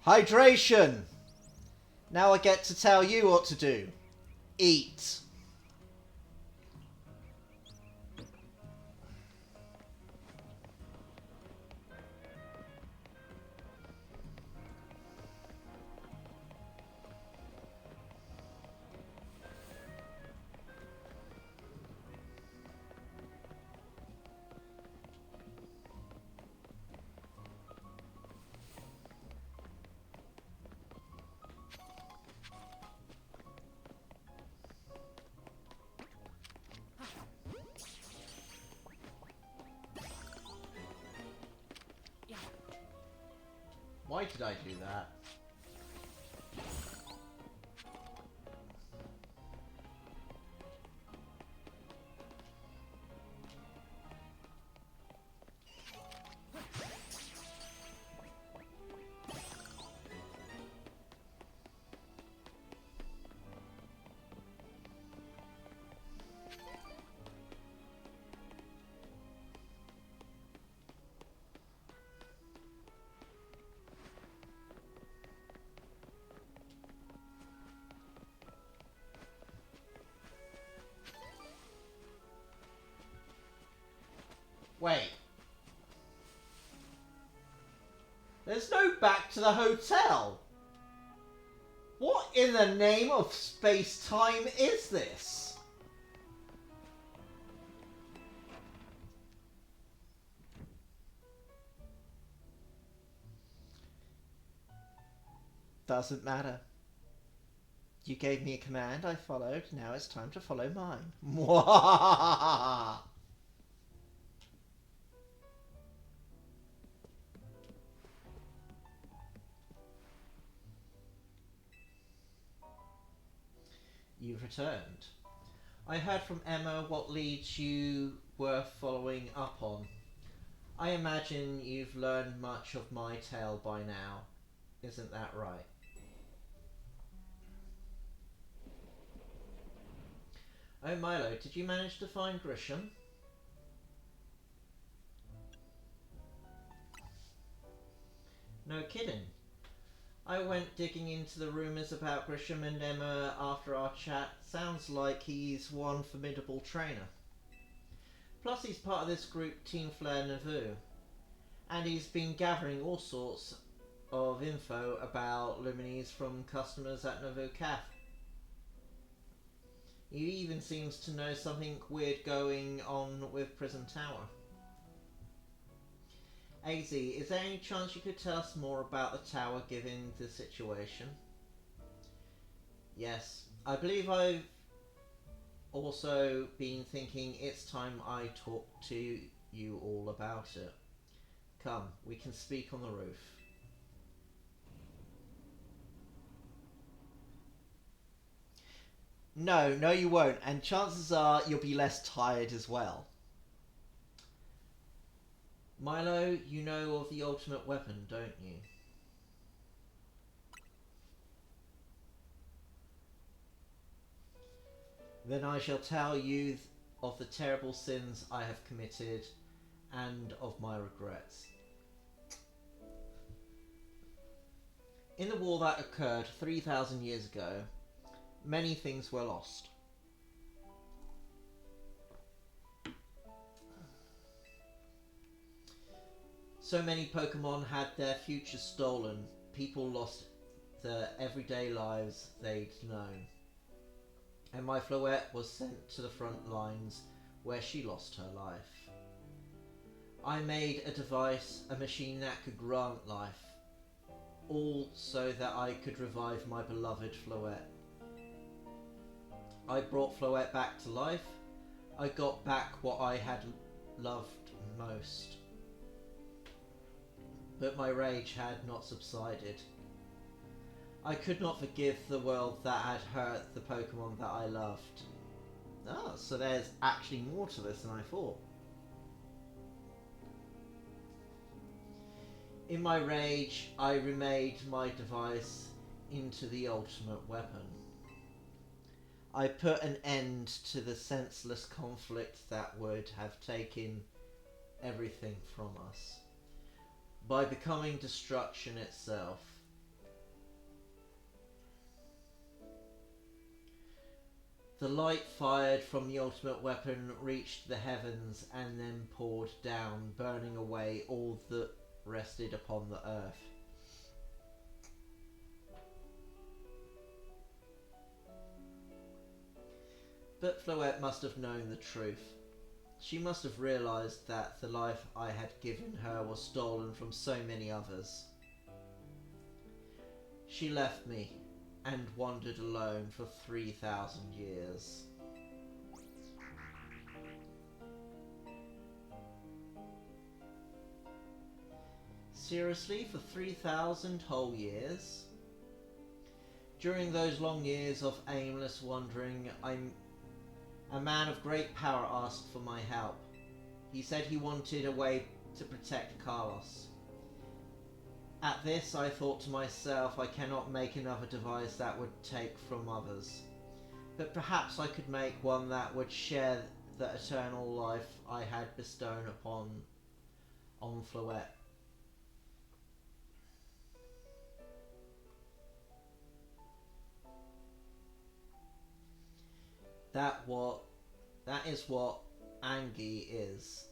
[SPEAKER 1] Hydration. Now I get to tell you what to do. Eat. Why did I do that? Wait. There's no back to the hotel. What in the name of space-time is this? Doesn't matter. You gave me a command, I followed. Now it's time to follow mine. Mwah! You've returned. I heard from Emma what leads you were following up on. I imagine you've learned much of my tale by now. Isn't that right? Oh, Milo, did you manage to find Grisham? No kidding. I went digging into the rumours about Grisham and Emma after our chat. Sounds like he's one formidable trainer. Plus he's part of this group Team Flare Nauvoo. And he's been gathering all sorts of info about Lumines from customers at Nauvoo Caf. He even seems to know something weird going on with Prison Tower. AZ, is there any chance you could tell us more about the tower given the situation? Yes, I believe I've also been thinking it's time I talk to you all about it. Come, we can speak on the roof. No, you won't, and chances are you'll be less tired as well. Milo, you know of the ultimate weapon, don't you? Then I shall tell you of the terrible sins I have committed and of my regrets. In the war that occurred 3,000 years ago, many things were lost. So many Pokemon had their futures stolen. People lost the everyday lives they'd known. And my Floette was sent to the front lines where she lost her life. I made a device, a machine that could grant life, all so that I could revive my beloved Floette. I brought Floette back to life. I got back what I had loved most. But my rage had not subsided. I could not forgive the world that had hurt the Pokemon that I loved. Oh, so there's actually more to this than I thought. In my rage, I remade my device into the ultimate weapon. I put an end to the senseless conflict that would have taken everything from us, by becoming destruction itself. The light fired from the ultimate weapon reached the heavens and then poured down, burning away all that rested upon the earth. But Floette must have known the truth. She must have realised that the life I had given her was stolen from so many others. She left me and wandered alone for 3,000 years. Seriously, for 3,000 whole years? During those long years of aimless wandering, a man of great power asked for my help. He said he wanted a way to protect Carlos. At this, I thought to myself, I cannot make another device that would take from others. But perhaps I could make one that would share the eternal life I had bestowed on Floette. That is what Angie is.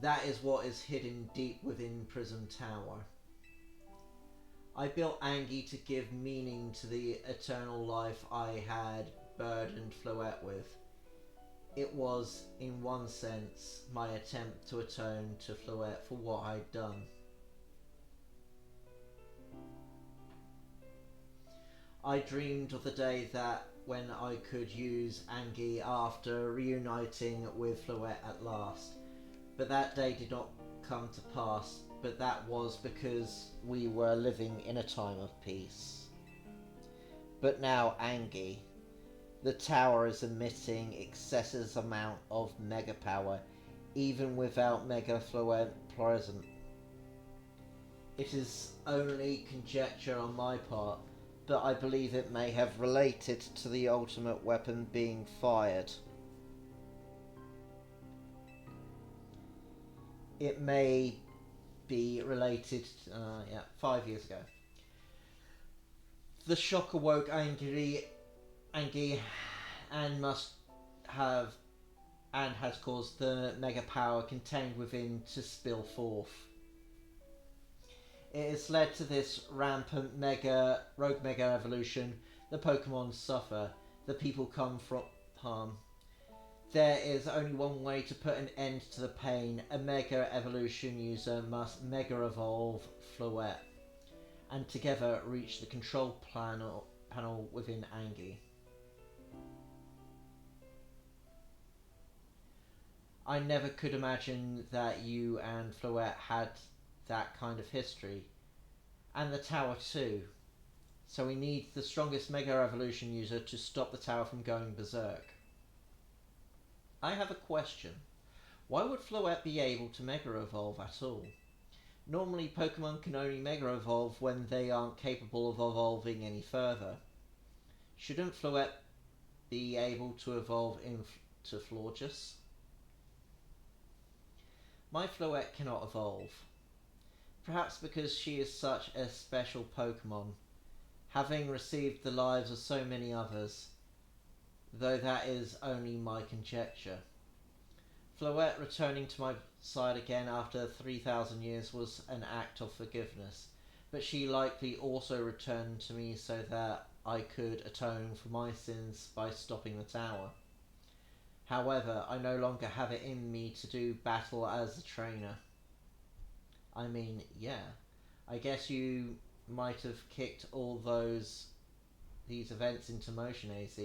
[SPEAKER 1] That is what is hidden deep within Prism Tower. I built Angie to give meaning to the eternal life I had burdened Floette with. It was, in one sense, my attempt to atone to Floette for what I'd done. I dreamed of the day that when I could use Angie after reuniting with Floette at last. But that day did not come to pass, but that was because we were living in a time of peace. But now Angie, the tower is emitting excessive amount of mega power, even without Mega Floette present. It is only conjecture on my part, but I believe it may have related to the ultimate weapon being fired. It may be related, 5 years ago. The shock awoke Angie and has caused the mega power contained within to spill forth. It has led to this rampant rogue mega evolution. The Pokemon suffer. The people come from harm. There is only one way to put an end to the pain. A mega evolution user must mega evolve Floette and together reach the control panel within Angie. I never could imagine that you and Floette had that kind of history. And the tower too. So we need the strongest mega evolution user to stop the tower from going berserk. I have a question. Why would Floette be able to mega evolve at all? Normally Pokemon can only mega evolve when they aren't capable of evolving any further. Shouldn't Floette be able to evolve into Florges? My Floette cannot evolve. Perhaps because she is such a special Pokemon, having received the lives of so many others, though that is only my conjecture. Floette returning to my side again after 3,000 years was an act of forgiveness, but she likely also returned to me so that I could atone for my sins by stopping the tower. However, I no longer have it in me to do battle as a trainer. I mean, yeah, I guess you might have kicked all these events into motion, AZ,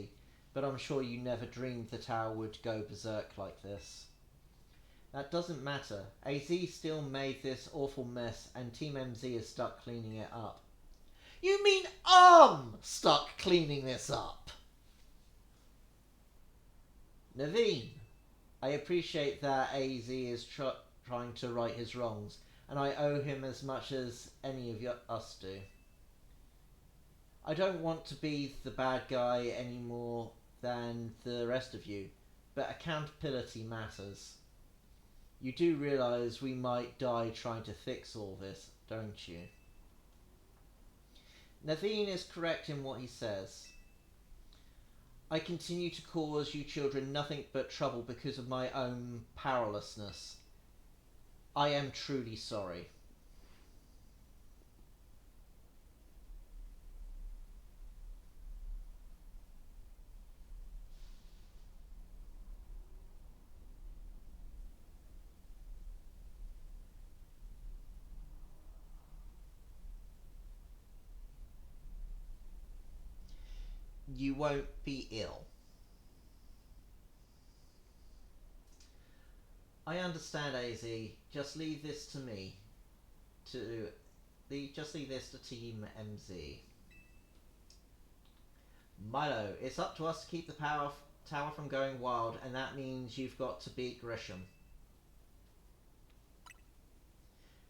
[SPEAKER 1] but I'm sure you never dreamed the tower would go berserk like this. That doesn't matter. AZ still made this awful mess and Team MZ is stuck cleaning it up. You mean I'm stuck cleaning this up? Naveen, I appreciate that AZ is trying to right his wrongs, and I owe him as much as any of us do. I don't want to be the bad guy any more than the rest of you, but accountability matters. You do realise we might die trying to fix all this, don't you? Naveen is correct in what he says. I continue to cause you children nothing but trouble because of my own powerlessness. I am truly sorry. You won't be ill. I understand, AZ. Just leave this to me. Just leave this to Team MZ. Milo, it's up to us to keep the tower from going wild, and that means you've got to beat Grisham.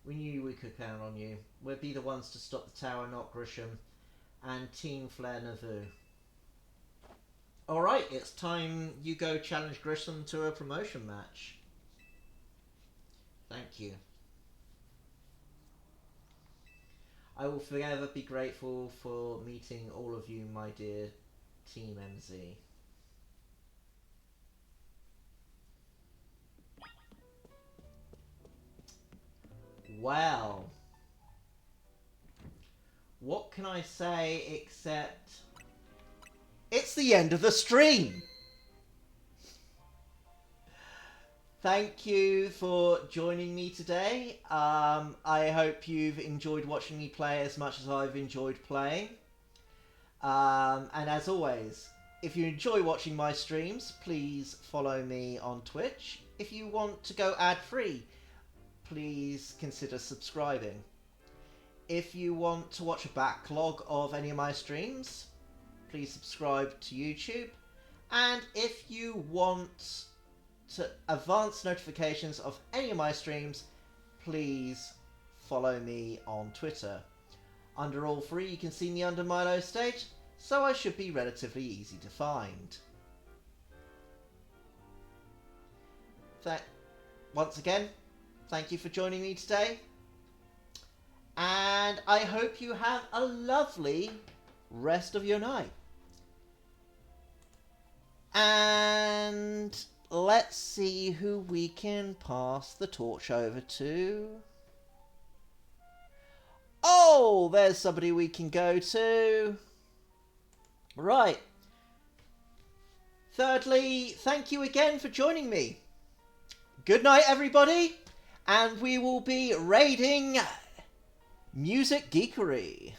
[SPEAKER 1] We knew we could count on you. We'll be the ones to stop the tower, not Grisham. And Team Flair Navu. Alright, it's time you go challenge Grisham to a promotion match. Thank you. I will forever be grateful for meeting all of you, my dear Team MZ. Well, what can I say except it's the end of the stream. Thank you for joining me today. I hope you've enjoyed watching me play as much as I've enjoyed playing. And as always, if you enjoy watching my streams, please follow me on Twitch. If you want to go ad-free, please consider subscribing. If you want to watch a backlog of any of my streams, please subscribe to YouTube. And if you want to advance notifications of any of my streams, please follow me on Twitter. Under all three, you can see me under Milo stage, so I should be relatively easy to find. Once again, thank you for joining me today, and I hope you have a lovely rest of your night. And let's see who we can pass the torch over to. Oh, there's somebody we can go to. Right. Thirdly, thank you again for joining me. Good night, everybody. And we will be raiding Music Geekery.